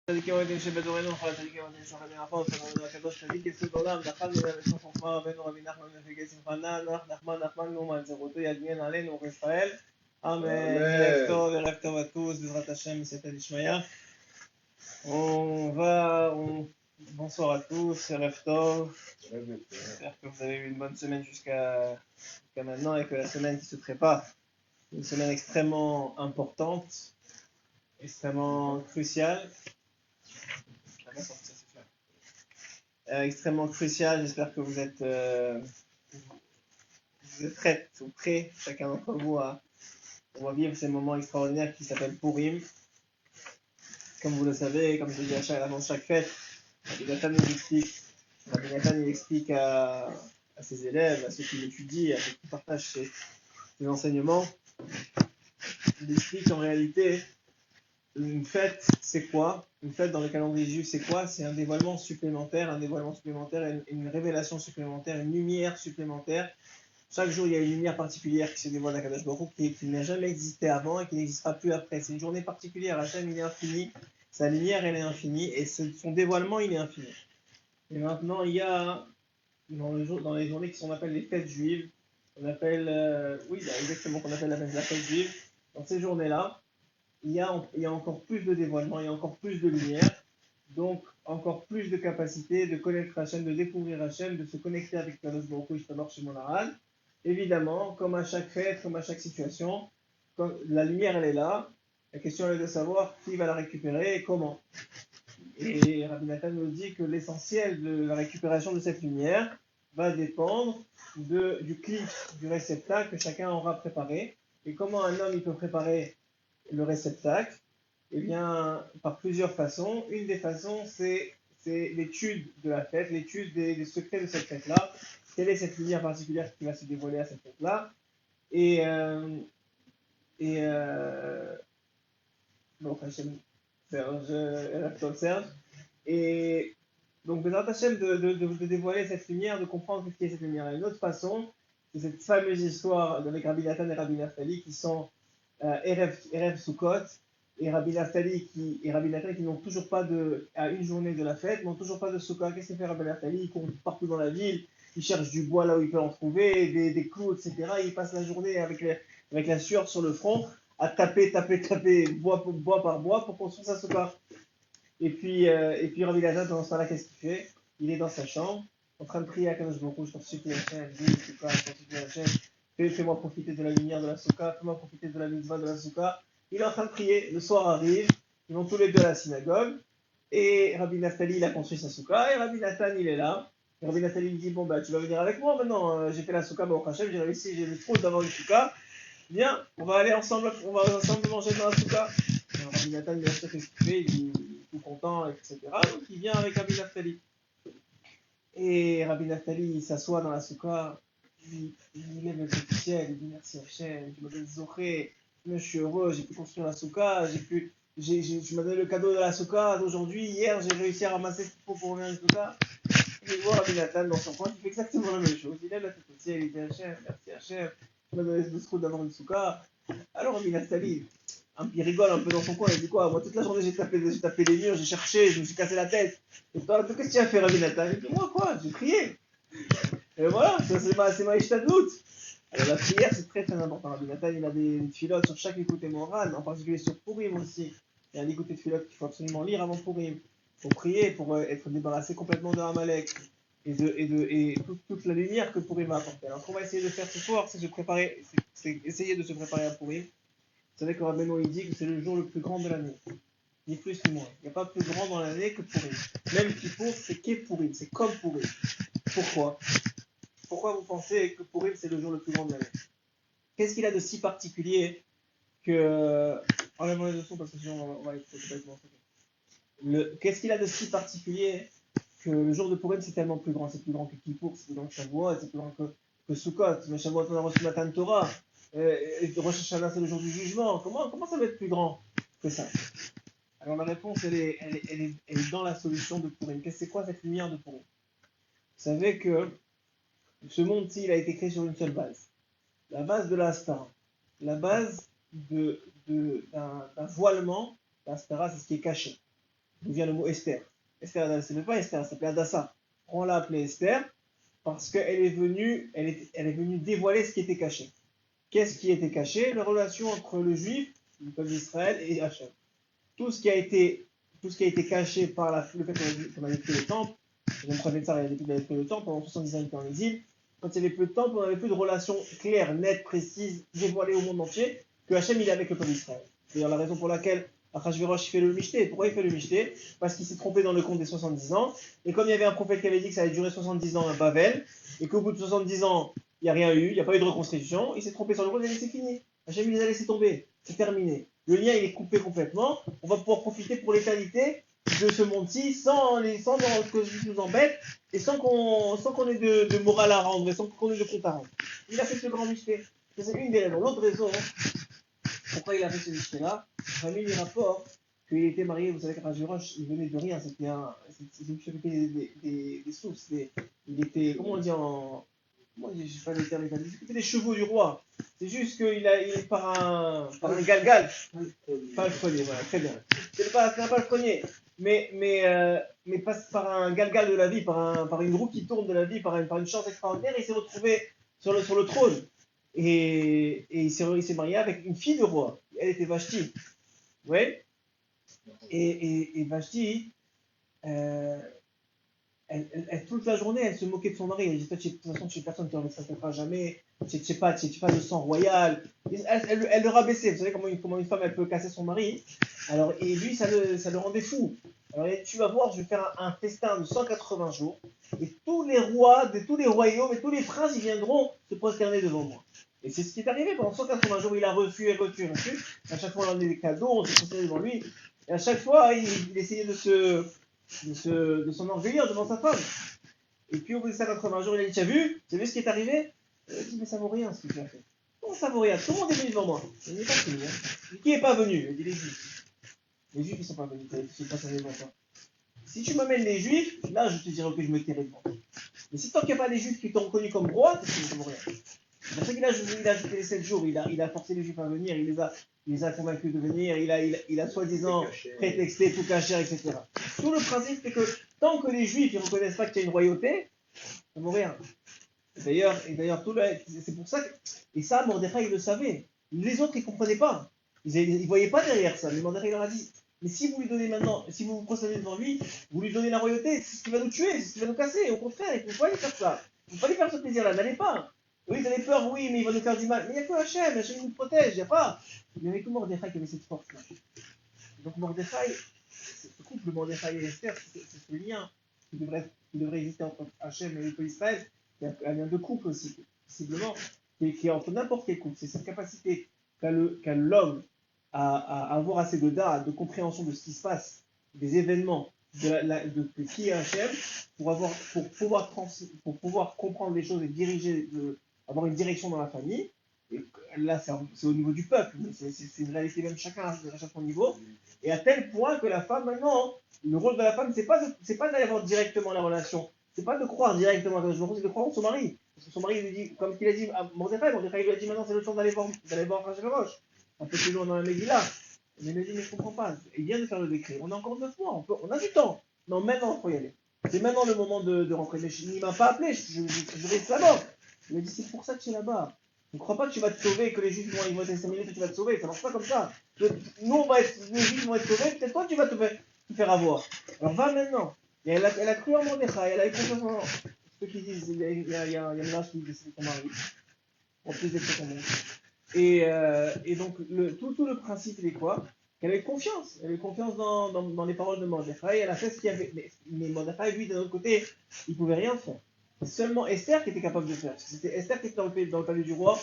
צדיקים עומדים שבדורנו וכל הצדיקים עומדים שוכבים מאחור ופרענו הקדוש צדיק יסוד עולם דחל מן המשום חוכמה רבנו רבי נחמן מפיקי שמחנה נוח נחמן גאומן זכותו יגן עלינו ובישראל אמן. ערב טוב à tous, בעזרת השם, בסייעתא דשמיא. Bonsoir à tous, ערב טוב. J'espère que vous avez eu une bonne semaine jusqu'à maintenant et que la semaine qui se prépare, une semaine extrêmement importante, extrêmement cruciale. Extrêmement crucial. J'espère que vous êtes prêts ou prêts, chacun d'entre vous, à vivre ces moments extraordinaires qui s'appellent Purim. Comme vous le savez, comme je dis avant chaque fête, Rabbi Nathan il explique à ses élèves, à ceux qui l'étudient, à ceux qui partagent ses enseignements, il explique en réalité une fête, c'est quoi? Une fête dans le calendrier juif, c'est quoi? C'est un dévoilement supplémentaire, une révélation supplémentaire, une lumière supplémentaire. Chaque jour, il y a une lumière particulière qui se dévoile à Kadosh Baruch Hu, qui n'a jamais existé avant et qui n'existera plus après. C'est une journée particulière. Hachem, il est infini. Sa lumière, elle est infinie. Et son dévoilement, il est infini. Et maintenant, il y a, dans les journées qu'on appelle les fêtes juives, qu'on appelle la fête juive. Dans ces journées-là, il y a encore plus de dévoilement, il y a encore plus de lumière, donc encore plus de capacité de connaître Hachem, de découvrir Hachem, de se connecter avec Kadosh Baruch Hu, Yishtabach Shemo Lahad. Évidemment, comme à chaque fête, comme à chaque situation, quand la lumière elle est là, la question est de savoir qui va la récupérer et comment. Et Rabbi Nathan nous dit que l'essentiel de la récupération de cette lumière va dépendre du clip, du réceptacle que chacun aura préparé. Et comment un homme il peut préparer le réceptacle? Eh bien, par plusieurs façons. Une des façons, c'est l'étude de la fête, l'étude des secrets de cette fête-là. Quelle est cette lumière particulière qui va se dévoiler à cette fête-là? Donc, Serge. Et donc, Bezrat Hashem, de dévoiler cette lumière, de comprendre ce qu'est cette lumière. Et une autre façon, c'est cette fameuse histoire avec Rabbi Nathan et Rabbi Naftali qui sont Erev Sukkot, et Rabbi Naftali qui n'ont toujours pas à une journée de la fête, n'ont toujours pas de Sukkot. Qu'est-ce qu'il fait Rabbi Naftali? Il court partout dans la ville, il cherche du bois là où il peut en trouver, des clous, etc. Il passe la journée avec la sueur sur le front, à taper, bois par bois pour construire sa Sukkot. Et puis Rabbi Nathan, dans ce temps-là, qu'est-ce qu'il fait? Il est dans sa chambre, en train de prier à Kadosh Baruch Hu, je t'en supplie Hachem, dis Sukkot, je t'en supplie Hachem. Fais-moi profiter de la lumière de la Souka, fais-moi profiter de la mitzvah de la Souka. Il est en train de prier, le soir arrive, ils vont tous les deux à la synagogue, et Rabbi Naftali, il a construit sa Souka, et Rabbi Nathan, il est là. Et Rabbi Naftali lui dit, bon, tu vas venir avec moi maintenant, j'ai fait la Souka, au Hachem, j'ai réussi, j'ai le trou d'avoir une Souka. Viens, on va ensemble manger dans la Souka. Et Rabbi Nathan, il a fait ce qu'il fait, il est tout content, etc. Donc il vient avec Rabbi Naftali. Et Rabbi Naftali, il s'assoit dans la Souka. Il lève le ciel, il dit merci Hachem, tu m'as donné Zoché, je suis heureux, j'ai pu construire la Souka, tu m'as donné le cadeau de la Souka d'aujourd'hui, hier j'ai réussi à ramasser ce qu'il faut pour revenir à la Souka. Et il voit Rabbi Nathan dans son coin, il fait exactement la même chose, il lève la tête au ciel, il dit Hachem, merci Hachem, tu m'as donné ce trou d'avoir une Souka. Alors Rabbi Naftali, il rigole un peu dans son coin, il dit quoi? Moi toute la journée j'ai tapé les murs, j'ai cherché, je me suis cassé la tête. Et toi, qu'est-ce que tu as fait Rabbi Nathan? Il dit moi quoi? J'ai prié. Et voilà, c'est ma ishtadlout. Alors la prière, c'est très très important. Rabbi Nathan, il a des filotes sur chaque écoute moral, en particulier sur Purim aussi. Il y a un écoute de filotes qu'il faut absolument lire avant Purim. Il faut prier pour être débarrassé complètement de Amalek et toute la lumière que Purim a apporté. Alors ce qu'on va essayer de faire ce soir, c'est essayer de se préparer à Purim. Vous savez que Rabbeinu il dit que c'est le jour le plus grand de l'année. Ni plus ni moins. Il n'y a pas plus grand dans l'année que Purim. Même Kippour, c'est Purim, c'est comme Purim. Pourquoi vous pensez que Purim c'est le jour le plus grand de l'année? Qu'est-ce qu'il a de si particulier que... Enlève-moi les leçons parce que sinon on va être complètement... Qu'est-ce qu'il a de si particulier que le jour de Purim c'est tellement plus grand? C'est plus grand que Kippour, c'est plus grand que Shavuot, c'est plus grand que Sukkot. Mais Shavuot on a reçu Matan Torah. Rosh Hashanah c'est le jour du jugement. Comment ça va être plus grand que ça? Alors la réponse elle est dans la solution de Purim. C'est quoi cette lumière de Purim? Vous savez que ce monde-ci, il a été créé sur une seule base. La base de l'Astara. La base d'un voilement. L'Astara, c'est ce qui est caché. d'où vient le mot Esther. Esther, elle ne s'appelait pas Esther, elle s'appelait Adassa. On l'a appelée Esther parce qu'elle est venue, elle est venue dévoiler ce qui était caché. Qu'est-ce qui était caché? La relation entre le juif, le peuple d'Israël, et Hachem. Tout ce qui a été, tout ce qui a été caché par le fait qu'on avait fait le temple, le prophète Sarah avait fait le temple pendant 70 ans, il était en exil. Quand il n'y avait plus de temple, on n'avait plus de relation claire, nette, précise, dévoilée au monde entier, que Hachem il est avec le peuple d'Israël. C'est d'ailleurs la raison pour laquelle Achashverosh fait le Michté. Pourquoi il fait le Michté? Parce qu'il s'est trompé dans le compte des 70 ans. Et comme il y avait un prophète qui avait dit que ça allait durer 70 ans à Babel, et qu'au bout de 70 ans, il n'y a rien eu, il n'y a pas eu de reconstruction, il s'est trompé sur le compte, il a dit c'est fini. Hachem il les a laissés tomber, c'est terminé. Le lien il est coupé complètement. On va pouvoir profiter pour l'éternité de ce monde-ci sans que je nous embête et sans qu'on ait de morale à rendre et sans qu'on ait de compte à rendre. Il a fait ce grand mystère. C'est une des raisons. L'autre raison, pourquoi il a fait ce mystère-là, j'ai mis les rapports qu'il était marié, vous savez qu'Arajurach, il venait de rien, c'était il s'occupait des sources, il était, comment on dit en, moi je sais pas le terme, il s'occupait des chevaux du roi. C'est juste qu'il est par un galgal, pas le premier, voilà, très bien. C'est pas le premier, mais passe par un galgal de la vie, par une roue qui tourne de la vie, par une chance extraordinaire, il s'est retrouvé sur le trône. Et il s'est marié avec une fille de roi. Elle était Vashti. Ouais. Et Vashti, euh, toute la journée, elle se moquait de son mari. Elle disait, de toute façon, tu es personne qui ne respectera jamais. Tu n'es pas de sang royal. Elle le rabaissait. Vous savez comment une femme, elle peut casser son mari. Alors, et lui, ça le rendait fou. Alors, tu vas voir, je vais faire un festin de 180 jours. Et tous les rois, de tous les royaumes et tous les princes, ils viendront se prosterner devant moi. Et c'est ce qui est arrivé. Pendant 180 jours, il a reçu. À chaque fois, on a donné des cadeaux, on s'est prosterné devant lui. Et à chaque fois, il essayait de s'enorgueillir devant sa femme. Et puis au bout de 180 jours, il a dit, tu as vu ce qui est arrivé? Il a dit, mais ça vaut rien ce que tu as fait. Comment ça vaut rien? Tout le monde est venu devant moi. Il n'est pas venu. Hein. Qui n'est pas venu? Il dit, les juifs. Les juifs, ils ne sont pas venus. Ils sont pas devant toi. Si tu m'amènes les juifs, là, je te dirais que je me tairai devant toi. Mais si tant qu'il n'y a pas les juifs qui t'ont reconnu comme roi, ça ne vaut rien. C'est pour ça qu'il a ajouté les 7 jours. Il a forcé les juifs à venir. Il les a convaincus de venir. Il a soi-disant prétexté, tout caché, etc. Tout le principe, c'est que tant que les juifs ne reconnaissent pas qu'il y a une royauté, ça ne vaut rien. Et d'ailleurs, c'est pour ça que. Et ça, Mordechai, il le savait. Les autres, ils ne comprenaient pas. Ils ne voyaient pas derrière ça. Mais Mordechai leur a dit, mais si vous lui donnez maintenant, si vous vous procédez devant lui, vous lui donnez la royauté, c'est ce qui va nous tuer, c'est ce qui va nous casser. Au contraire, il ne faut pas lui faire ça. Il ne faut pas lui faire ce plaisir-là. N'allez pas. Oui, ils avaient peur, oui, mais il va nous faire du mal. Mais il n'y a que Hachem, Hachem nous protège, il n'y a pas. Il n'y avait que Mordechai qui avait cette force-là. Donc Mordechai, ce couple Mordechai et Esther, c'est ce lien qui devrait exister entre Hachem et le peuple d'Israël. Il y a un lien de couple aussi, possiblement, qui est entre n'importe quel couple. C'est cette capacité qu'a l'homme à avoir assez de compréhension de ce qui se passe, des événements, de qui est Hachem, pour pouvoir comprendre les choses et avoir une direction dans la famille. Et là, c'est au niveau du peuple, mais c'est une réalité même chacun à son niveau. Et à tel point que la femme, maintenant, le rôle de la femme, c'est pas d'aller voir directement la relation. C'est pas de croire directement à Dieu, c'est de croire en son mari. Parce que son mari lui dit, comme il a dit à Mordechai lui a dit maintenant c'est le temps d'aller voir Achashverosh. Un peu plus loin dans la Megillah. Mais il a dit, mais je comprends pas. Il vient de faire le décret. On a encore 9 mois, on a du temps. Non, maintenant, il faut y aller. C'est maintenant le moment de rentrer. Mais il ne m'a pas appelé, je reste là-bas. Il a dit, c'est pour ça que tu es là-bas. Ne crois pas que tu vas te sauver, que les juifs vont être exterminés, que tu vas te sauver. Ça marche pas comme ça. Nous, les juifs vont être sauvés, peut-être toi, tu vas te faire avoir. Alors va maintenant. Et elle a cru en Mordechai, elle a eu confiance en ceux qui disent, il y a une lâche qui dit que c'est ton mari. En plus d'être ton mari. Et donc, tout le principe, il est quoi? Qu'elle avait confiance. Elle avait confiance dans les paroles de Mordechai. Elle a fait ce qu'il y avait. Mais Mordechai, lui, d'un autre côté, il ne pouvait rien faire. C'est seulement Esther qui était capable de faire. C'était Esther qui était dans le palais du roi.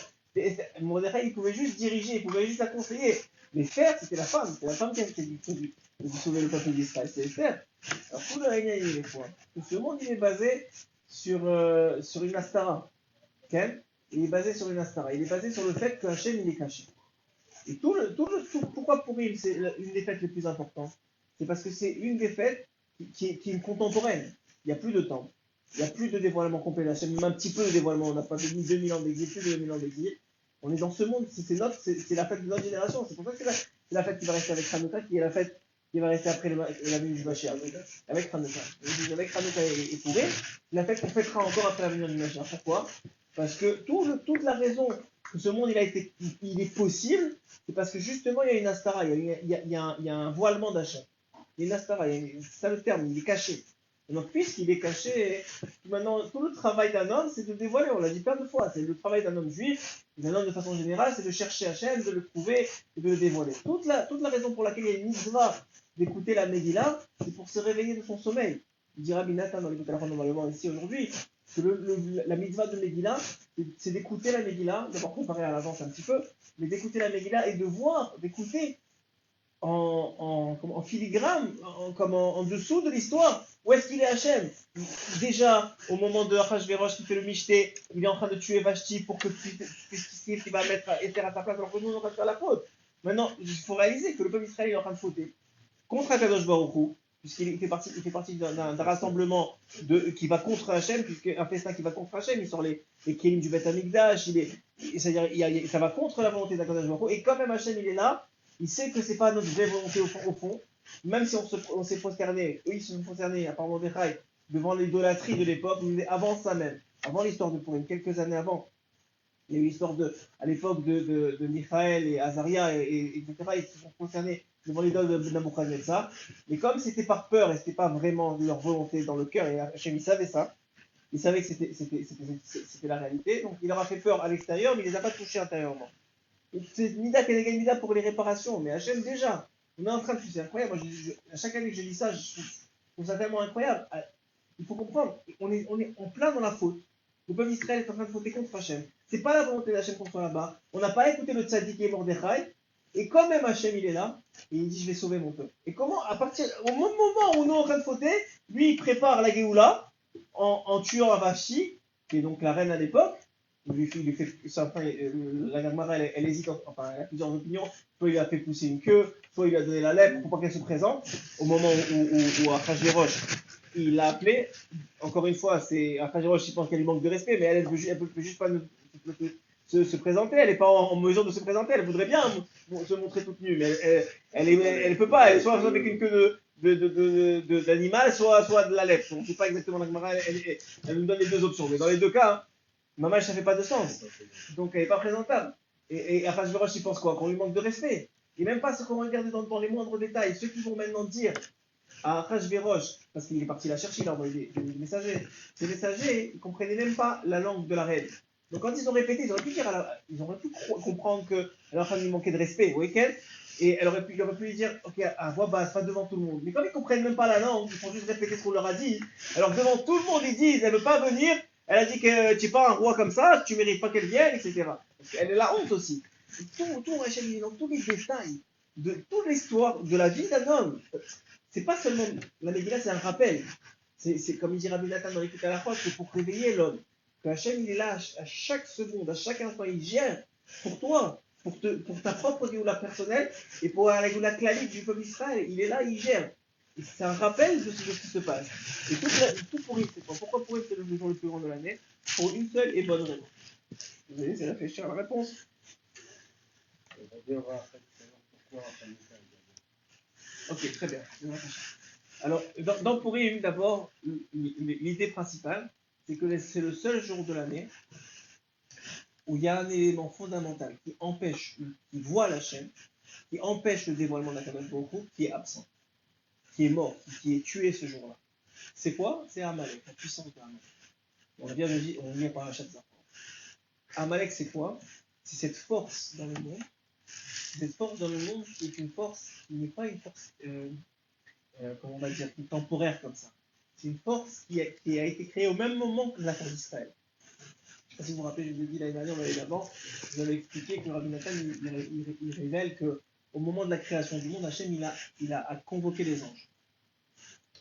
Mordechai, il pouvait juste diriger, il pouvait juste la conseiller. Mais faire, c'était la femme. C'était la femme qui avait dû sauver le peuple d'Israël. C'est Esther. Alors, tout le règne, il est quoi? Ce monde, il est basé sur une astara. Okay? Il est basé sur une astara. Il est basé sur le fait que Hachem, il est caché. Et pourquoi Purim, c'est une des fêtes les plus importantes? C'est parce que c'est une des fêtes qui est contemporaine. Il n'y a plus de temps. Il n'y a plus de dévoilement complet d'Hachem, même un petit peu de dévoilement. On n'a pas mis 2000 ans d'exil, plus de 2000 ans d'exil. On est dans ce monde, c'est la fête de notre génération. C'est pour ça que c'est la fête qui va rester avec Hanouka, qui est la fête qui va rester après la venue du Mashiach. Avec Hanouka. Avec Hanouka et Pourri, la fête qu'on fêtera encore après la venue du Mashiach. Pourquoi? Parce que toute la raison que ce monde il est possible, c'est parce que justement il y a une astara, il y a un voilement d'Hachem. Il y a une astara, c'est ça le terme, il est caché. Et donc puisqu'il est caché, maintenant tout le travail d'un homme c'est de dévoiler, on l'a dit plein de fois, c'est le travail d'un homme juif, d'un homme de façon générale, c'est de chercher Hachem, de le trouver et de le dévoiler. Toute la raison pour laquelle il y a une mitzvah d'écouter la Megillah, c'est pour se réveiller de son sommeil. Il dira Binatan dans les Boutalachon, on va le voir ici aujourd'hui, que la mitzvah de Megillah, c'est d'écouter la Megillah, d'abord préparer à l'avance un petit peu, mais d'écouter la Megillah et de voir, d'écouter en filigrane, en dessous de l'histoire, où est-ce qu'il est Hachem. Déjà, au moment de Achashverosh qui fait le Michté, il est en train de tuer Vashti pour que qu'il va mettre Esther à sa place, alors que nous, on va faire la faute. Maintenant, il faut réaliser que le peuple israélien est en train de fauter contre Akadosh Baruch Hu, puisqu'il fait partie d'un rassemblement qui va contre Hachem, un festin qui va contre Hachem, il sort les kélim du Beth Amikdash, c'est-à-dire ça va contre la volonté d'Akadosh Baruch Hu, et quand même Hachem il est là, il sait que c'est pas notre vraie volonté au fond, même si on s'est prosterné, eux ils se sont prosternés, à part Mordechai, devant l'idolâtrie de l'époque, avant ça même, avant l'histoire de Purim, quelques années avant, il y a eu l'histoire à l'époque de Michaël et Azaria, etc. Ils se sont concernés devant l'idole de Nabuchodonosor. Mais comme c'était par peur et c'était pas vraiment leur volonté dans le cœur, et Hachem il savait ça, il savait que c'était la réalité, donc il leur a fait peur à l'extérieur, mais il les a pas touchés intérieurement. C'est Mida Kenegan Mida pour les réparations, mais Hachem déjà, on est en train de, c'est incroyable, moi, à chaque année que je lis ça, je trouve ça tellement incroyable. Il faut comprendre, on est en plein dans la faute. Le peuple d'Israël est en train de fauter contre Hachem. C'est pas la volonté d'Hachem qu'on soit là-bas. On n'a pas écouté le tzaddik et Mordechai. Et quand même Hachem il est là, et il dit je vais sauver mon peuple. Et comment, au moment où nous on est en train de fauter, lui il prépare la Géoula en tuant Avashi, qui est donc la reine à l'époque. Il fait, la Gemara elle hésite, enfin elle a plusieurs opinions. Soit il a fait pousser une queue, soit il a donné la lèpre pour pas qu'elle se présente. Au moment où Achashverosh il l'a appelé, encore une fois, c'est Achashverosh, il pense qu'elle lui manque de respect, mais elle peut juste pas se présenter, elle n'est pas en mesure de se présenter, elle voudrait bien se montrer toute nue, mais elle peut pas, elle est soit avec une queue d'animal, soit de la lèpre. On ne sait pas exactement la Gemara, elle nous donne les deux options, mais dans les deux cas, hein, Mamash, ça fait pas de sens, donc elle n'est pas présentable. Et Achashverosh, il pense quoi? Qu'on lui manque de respect. Et même pas ce qu'on regarde dans les moindres détails, ceux qui vont maintenant dire à Achashverosh, parce qu'il est parti la chercher, il a envoyé des messagers. Ces messagers, ils ne comprenaient même pas la langue de la reine. Donc quand ils ont répété, ils auraient pu comprendre qu'elle est en train de lui manquer de respect, vous voyez qu'elle? Et il aurait pu lui dire, ok, à voix basse, pas devant tout le monde. Mais comme ils ne comprennent même pas la langue, ils font juste répéter ce qu'on leur a dit. Alors devant tout le monde, ils disent, elle ne veut pas venir, elle a dit que tu n'es pas un roi comme ça, tu ne mérites pas qu'elle vienne, etc. Parce qu'elle est la honte aussi. Tout Hachem, dans tous les détails de toute l'histoire de la vie d'un homme. C'est pas seulement, la Megillah c'est un rappel, c'est comme il dit Rabbi Nathan dans l'écoute à la fois, c'est pour réveiller l'homme, que Hachem il est là à chaque seconde, à chaque instant, il gère pour toi, pour ta propre Géoula personnelle, et pour la Géoula clalique du peuple d'Israël, il est là, il gère. Et c'est un rappel de ce qui se passe. Et tout Purim, c'est quoi? Pourquoi Purim c'est le jour le plus grand de l'année? Pour une seule et bonne raison. Vous voyez, c'est la féchère, la réponse. Ok, très bien. Alors, dans Purim, d'abord, l'idée principale, c'est que c'est le seul jour de l'année où il y a un élément fondamental qui empêche, qui voit la chaîne, qui empêche le dévoilement d'Akadosh Baruch Hu, qui est absent, qui est mort, qui est tué ce jour-là. C'est quoi? C'est Amalek, la puissance de Amalek. On vient par la chaîne d'Arfan. Amalek, c'est quoi? C'est cette force dans le monde. Cette force dans le monde qui est une force qui n'est pas une force, comment on va dire, temporaire comme ça. C'est une force qui a été créée au même moment que la force d'Israël. Je ne sais pas si vous vous rappelez, je vous ai dit l'année dernière, l'année d'avant, je vous avais expliqué que Rabbi Nathan, il révèle qu'au moment de la création du monde, Hachem, il a convoqué les anges.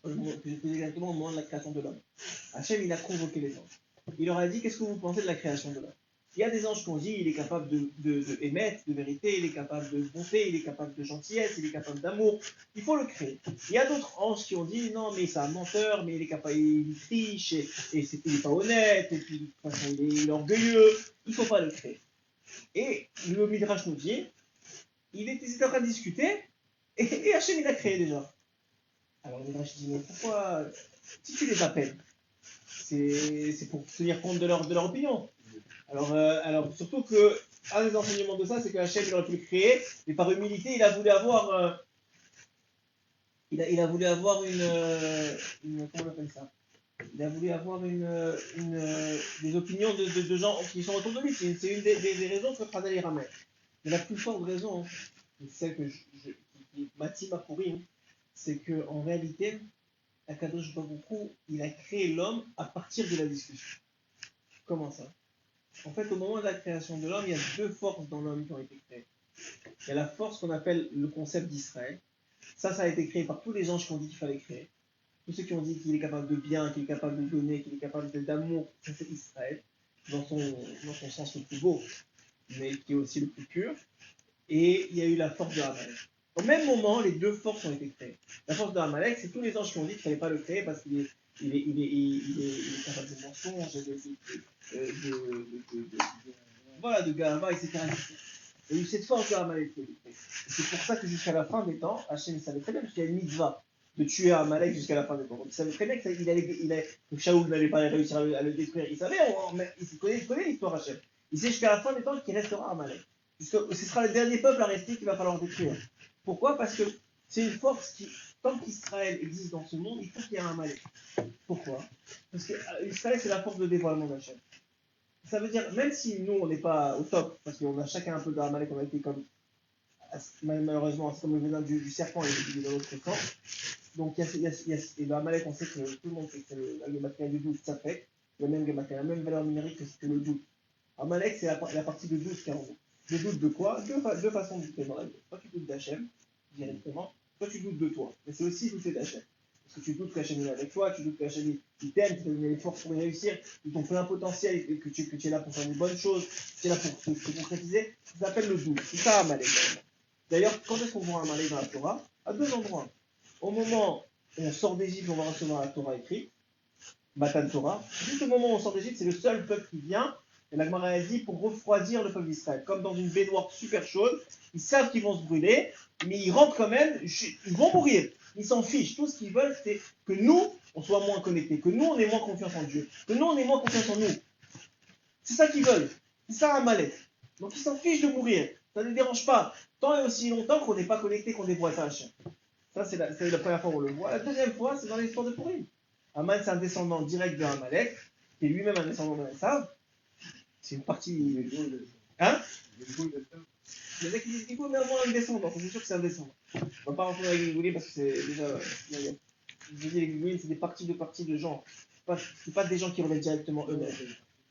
Plus exactement au moment de la création de l'homme. Hachem, il a convoqué les anges. Il leur a dit, qu'est-ce que vous pensez de la création de l'homme? Il y a des anges qui ont dit, il est capable de émettre de vérité, il est capable de bonté, il est capable de gentillesse, il est capable d'amour. Il faut le créer. Il y a d'autres anges qui ont dit, non, mais c'est un menteur, mais il est capable, il triche, et il n'est pas honnête, et puis de toute façon, il est orgueilleux. Il ne faut pas le créer. Et le Midrash nous dit, ils étaient en train de discuter, Et Hachem, il a créé déjà. Alors le Midrash dit, mais pourquoi, si tu les appelles, c'est pour tenir compte de leur opinion. Alors surtout que, un des enseignements de ça, c'est que Hachem, il aurait pu le créer, mais par humilité, il a voulu avoir, il a voulu avoir comment on appelle ça? Il a voulu avoir des opinions de gens qui sont autour de lui. C'est une des raisons que Khazal y ramène. Mais la plus forte raison, c'est celle qui m'attire à courir, c'est qu'en réalité, Akadosh Baruch Hu, il a créé l'homme à partir de la discussion. Comment ça? En fait, au moment de la création de l'homme, il y a deux forces dans l'homme qui ont été créées. Il y a la force qu'on appelle le concept d'Israël. Ça a été créé par tous les anges qui ont dit qu'il fallait créer. Tous ceux qui ont dit qu'il est capable de bien, qu'il est capable de donner, qu'il est capable d'amour, ça c'est Israël, dans son sens le plus beau, mais qui est aussi le plus pur. Et il y a eu la force de Amalek. Au même moment, les deux forces ont été créées. La force de Amalek, c'est tous les anges qui ont dit qu'il ne fallait pas le créer parce qu'il est capable de mensonges, voilà, de gava, etc. Il y a eu cette force de Amalek. C'est pour ça que jusqu'à la fin des temps, Hachem savait très bien, parce qu'il y a une mitzvah de tuer Amalek jusqu'à la fin des temps. Donc il savait très bien que Shaoul n'allait pas réussir à le détruire. Il savait, il connaît l'histoire Hachem. Il sait jusqu'à la fin des temps qu'il restera Amalek. Puisque ce sera le dernier peuple à rester qu'il va falloir détruire. Pourquoi? Parce que c'est une force qui, tant qu'Israël existe dans ce monde, il faut qu'il y ait un Amalek. Pourquoi? Parce que Israël, c'est la force de dévoilement d'Hachem. Ça veut dire, même si nous, on n'est pas au top, parce qu'on a chacun un peu d'Amalek, on a été comme, malheureusement, c'est comme le venin du serpent, il est dans l'autre sens. Donc, et l'Amalek, on sait que tout le monde sait que c'est le matériel du doute, ça fait, la même valeur numérique que le doute. Amalek, c'est la partie de doute qui est en haut. Le doute de quoi? Deux façons de douter dans la vie. Soit tu doutes d'Hachem, directement, soit tu doutes de toi. Mais c'est aussi douter d'Hachem. Parce que tu doutes qu'Hachem est avec toi, tu doutes qu'Hachem il t'aime, qu'il t'a donné les forces pour réussir, qu'ils t'ont fait un potentiel et que tu es là pour faire des bonnes choses, tu es là pour te concrétiser. Ça s'appelle le doute. C'est ça Amalek. D'ailleurs, quand est-ce qu'on voit Amalek dans la Torah? À deux endroits. Au moment où on sort d'Égypte, on va recevoir la Torah écrite, Matan Torah. Juste au moment où on sort d'Égypte, c'est le seul peuple qui vient. Et la Gemara a dit pour refroidir le peuple d'Israël. Comme dans une baignoire super chaude, ils savent qu'ils vont se brûler, mais ils rentrent quand même, ils vont mourir. Ils s'en fichent. Tout ce qu'ils veulent, c'est que nous, on soit moins connectés, que nous, on ait moins confiance en Dieu, que nous, on ait moins confiance en nous. C'est ça qu'ils veulent. C'est ça un mal-être. Donc ils s'en fichent de mourir. Ça ne les dérange pas. Tant et aussi longtemps qu'on n'est pas connecté, qu'on dévoile ça à Hachem. Ça, c'est la première fois où on le voit. La deuxième fois, c'est dans l'histoire de Purim. Aman, c'est un descendant direct de Amalek, qui est lui-même un descendant de Esav. C'est une partie. Hein? Les mecs qui disent qu'il faut mais au moins un descendant, c'est sûr que c'est un descendant. On ne va pas rentrer avec les Goulim parce que c'est déjà. Je dis les Goulim, c'est des parties de gens. C'est pas des gens qui relèvent directement eux-mêmes.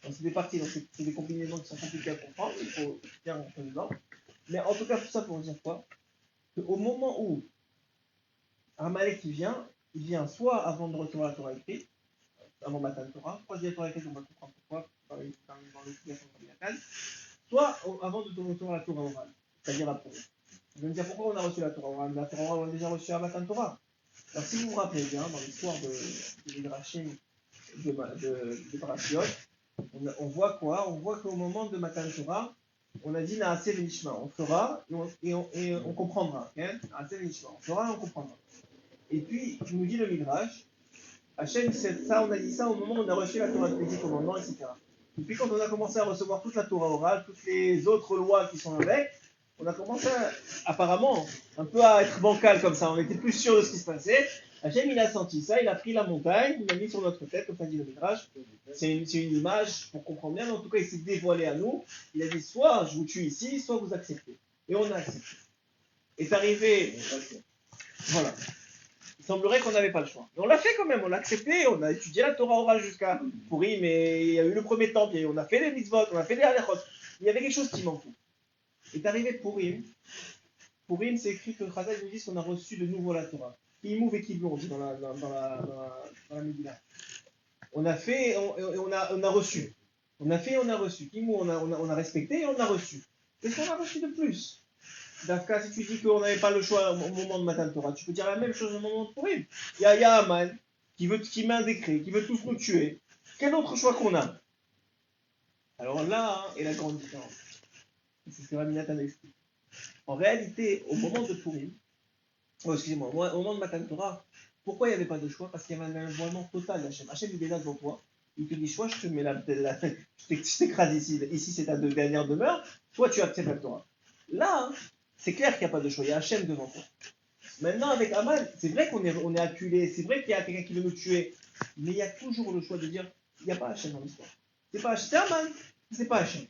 C'est des parties, donc c'est des combinaisons qui sont compliquées à comprendre, il faut bien rentrer dedans. Mais en tout cas, tout ça pour dire quoi? Au moment où Amalek il vient soit avant de recevoir la Torah écrite, avant Matan Torah, soit je dis la Torah écrite, on va comprendre pourquoi, dans l'explication de Rabbi soit avant de recevoir la Torah orale, c'est-à-dire après. Vous allez me dire pourquoi on a reçu la Torah orale? La Torah orale, on a déjà reçu à Matan Torah. Alors si vous vous rappelez bien, dans l'histoire de Midrashim de Parashiot, on voit quoi? On voit qu'au moment de Matan Torah, on a dit Naaseh Venishma, on fera et on comprendra. Naaseh Venishma, on fera et on comprendra. Et puis, nous dit le Midrash, Hachem, on a dit ça au moment où on a reçu la Torah de Petit commandement, etc. Et puis quand on a commencé à recevoir toute la Torah orale, toutes les autres lois qui sont avec, on a commencé apparemment un peu à être bancal comme ça, on était plus sûr de ce qui se passait. Hachem, il a senti ça, il a pris la montagne, il l'a mis sur notre tête, comme ça dit le Midrash. C'est une image pour comprendre bien, mais en tout cas, il s'est dévoilé à nous. Il a dit soit je vous tue ici, soit vous acceptez. Et on a accepté. Est arrivé. Voilà. Il semblerait qu'on n'avait pas le choix. Mais on l'a fait quand même, on l'a accepté, on a étudié la Torah orale jusqu'à Purim, mais il y a eu le premier temple, on a fait les mitzvot, on a fait les halachot. Il y avait quelque chose qui manquait. Est arrivé Purim. Purim, c'est écrit que Chazal nous dit qu'on a reçu de nouveau la Torah. Imouf et Kiblon, on dit dans la Megillah. On a fait, on a reçu. On a fait, on a reçu. Imouf, on a respecté et on a reçu. Qu'est-ce qu'on a reçu de plus? Dafka, si tu dis qu'on n'avait pas le choix au moment de Matan Torah, tu peux dire la même chose au moment de Purim. Il y a Aman qui met un décret, qui veut tous nous tuer. Quel autre choix qu'on a? Alors là est la grande différence. C'est ce que Rabbi Nathan explique. En réalité, au moment de Purim, Oh, excusez-moi, au moment de Matan Torah, pourquoi il n'y avait pas de choix? Parce qu'il y avait un envoiement total d'Hachem. Hachem, il est là devant toi. Il te dit, soit je te mets je t'écrase ici, ici c'est ta dernière demeure, soit tu acceptes la Torah. Là, c'est clair qu'il n'y a pas de choix, il y a Hachem devant toi. Maintenant, avec Aman, c'est vrai on est acculé, c'est vrai qu'il y a quelqu'un qui veut nous tuer, mais il y a toujours le choix de dire, il n'y a pas Hachem dans l'histoire. C'est pas Hachem, c'est Aman, c'est pas Hachem.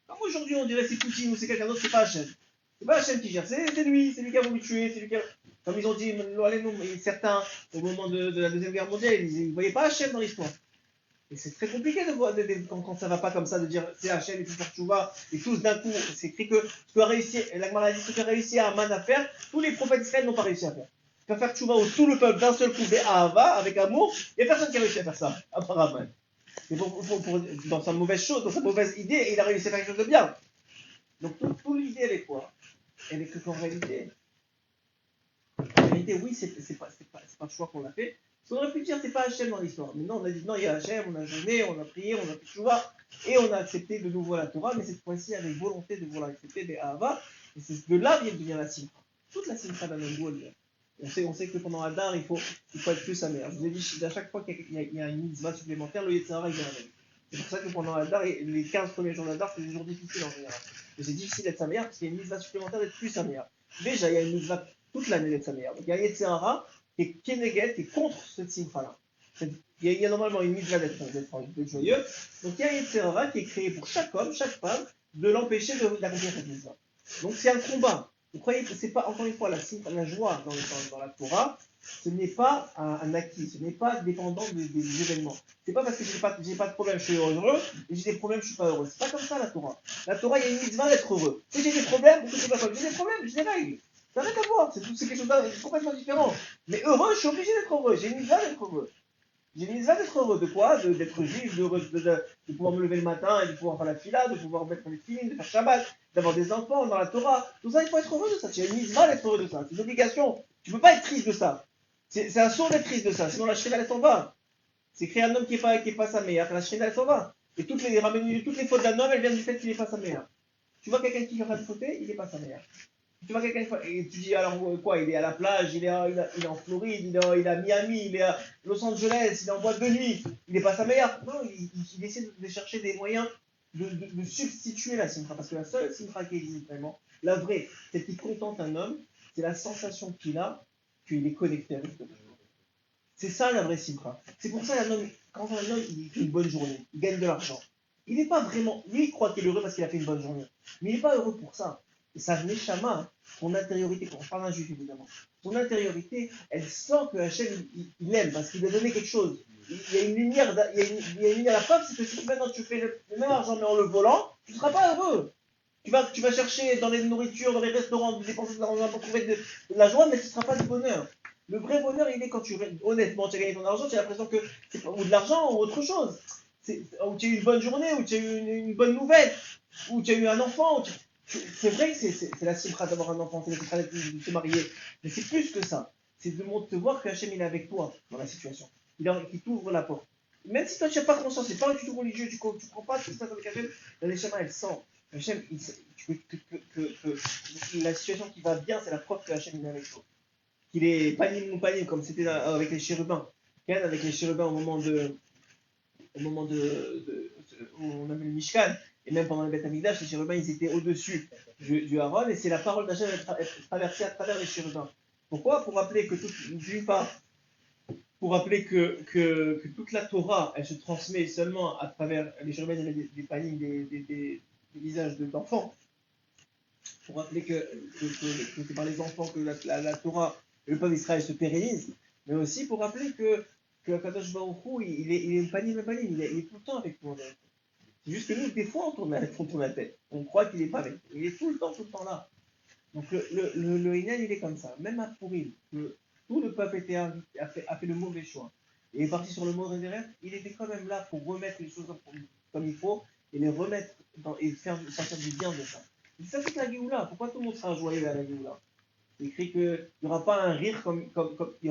Comme aujourd'hui, on dirait c'est Poutine ou c'est quelqu'un d'autre, c'est pas Hachem. C'est pas Hachem qui gère, c'est lui qui a voulu tuer, c'est lui qui a. Comme ils ont dit, certains, au moment de la Deuxième Guerre mondiale, ils ne voyaient pas Hachem dans l'histoire. Et c'est très compliqué de voir quand ça va pas comme ça, de dire c'est Hachem et tout faire Tchouva, et tous d'un coup, c'est écrit que ce qu'a réussi, l'Agmara dit ce qu'a réussi à Aman à faire, tous les prophètes d'Israël n'ont pas réussi à faire. Faire Tchouva au tout le peuple d'un seul coup, Ahava, avec amour, il n'y a personne qui a réussi à faire ça, à part Aman. Mais dans sa mauvaise chose, dans sa mauvaise idée, il a réussi à faire quelque chose de bien. Donc, toute l'idée, elle est quoi? Elle est que qu'en réalité, oui, c'est pas le choix qu'on a fait. On aurait pu dire c'est pas Hachem dans l'histoire. Mais non, on a dit non, il y a Hachem, on a jeûné, on a prié, on a fait Tchouva, et on a accepté de nouveau la Torah, mais cette fois-ci avec volonté de vouloir accepter des Ahava. Et c'est de là vient de venir la Simcha. Toute la Simcha d'un homme on sait que pendant Hadar, il faut être plus amer. Je vous ai dit, à chaque fois qu'il y a une mitzvah supplémentaire, le Yetzirah, il vient avec. C'est pour ça que pendant Hadar, les 15 premiers jours d'Hadar, c'est des jours difficiles en général. Mais c'est difficile d'être Sameach parce qu'il y a une mitzvah supplémentaire d'être plus Sameach. Déjà, il y a une mitzvah toute l'année d'être Sameach. Donc il y a Yetzirah qui est Keneget, qui est contre cette Simcha-là. Il y a normalement une mitzvah d'être joyeux. Donc il y a Yetzirah qui est créé pour chaque homme, chaque femme, de l'empêcher d'accomplir cette mitzvah. Donc c'est un combat. Vous croyez que c'est pas, encore une fois, la joie dans la Torah, ce n'est pas un acquis, ce n'est pas dépendant des événements. C'est pas parce que j'ai pas de problème, je suis heureux, et j'ai des problèmes, je suis pas heureux. C'est pas comme ça la Torah. La Torah, il y a une mitzvah d'être heureux. Si j'ai des problèmes, j'ai des problèmes, j'ai des règles. Ça n'a rien à voir, c'est quelque chose de complètement différent. Mais heureux, je suis obligé d'être heureux, j'ai une mitzvah d'être heureux. J'ai une mitzvah d'être heureux. De quoi? D'être juif, de pouvoir me lever le matin et de pouvoir faire la fila, de pouvoir mettre mes films, de faire Shabbat, d'avoir des enfants dans la Torah. Tout ça, il faut être heureux de ça. Tu as une mitzvah d'être heureux de ça. C'est une obligation. Tu ne peux pas être triste de ça. C'est un saut d'être triste de ça. Sinon, la Shrina, elle s'en va. C'est créer un homme qui est pas sa mère. La Shrina, elle s'en va. Et toutes les fautes d'un homme, elles viennent du fait qu'il n'est pas sa mère. Tu vois quelqu'un qui est en train de fauter, il n'est pas sa mère. Tu vois quelqu'un et tu dis alors quoi, il est à la plage, il est en Floride, il est à Miami, il est à Los Angeles, il est en boîte de nuit, il n'est pas sa meilleure. Non, il essaie de chercher des moyens de substituer la simcha, parce que la seule simcha qui existe vraiment, la vraie, celle qui contente un homme, c'est la sensation qu'il a qu'il est connecté avec Dieu. C'est ça la vraie simcha. C'est pour ça quand un homme il fait une bonne journée, il gagne de l'argent, il n'est pas vraiment, lui il croit qu'il est heureux parce qu'il a fait une bonne journée, mais il n'est pas heureux pour ça. Et sa neshama, son intériorité, quand on parle d'un juif évidemment, son intériorité, elle sent que Hachem, il aime parce qu'il lui a donné quelque chose. Il y a une lumière, il y a une lumière à la preuve, c'est que si maintenant tu fais le même argent mais en le volant, tu ne seras pas heureux. Tu vas chercher dans les nourritures, dans les restaurants, dépenser de l'argent pour trouver de la joie, mais ce ne sera pas du bonheur. Le vrai bonheur, il est quand honnêtement, tu as gagné ton argent, tu as l'impression que c'est ou de l'argent ou autre chose. Ou tu as eu une bonne journée, ou tu as eu une bonne nouvelle, ou tu as eu un enfant, c'est vrai que c'est la simcha d'avoir un enfant, c'est la simcha de se marier, mais c'est plus que ça. C'est de voir que Hachem il est avec toi dans la situation. Il t'ouvre la porte. Même si toi tu n'as pas conscience, c'est pas du tout religieux, tu ne comprends pas ce qui se passe avec Hachem, la Neshama elle sent. Hachem, que la situation qui va bien, c'est la preuve que Hachem il est avec toi. Qu'il est panim ou panim, comme c'était avec les chérubins. Avec les chérubins où on avait le Mishkan, et même pendant le Beth Amikdash, les chérubins ils étaient au-dessus du Haron, et c'est la parole d'Hachem traversée à travers les chérubins. Pourquoi? Pour rappeler que pour rappeler que toute la Torah, elle se transmet seulement à travers les chérubins et des panim des visages d'enfants. Pour rappeler que c'est par les enfants que la Torah, le peuple d'Israël se pérennise, mais aussi pour rappeler que Kadosh Baruch Hu, il est panim, il est tout le temps avec nous. C'est juste que nous, des fois, on tourne la tête. On croit qu'il n'est pas avec. Il est tout le temps là. Donc le Hénan, il est comme ça. Même à Pourim, que tout le peuple a fait le mauvais choix. Et est parti sur le mot révérend, il était quand même là pour remettre les choses comme il faut et les remettre et faire sortir du bien de ça. Et ça, c'est la Géoula. Pourquoi tout le monde sera joyeux à la Géoula? C'est écrit qu'il n'y aura pas un rire il y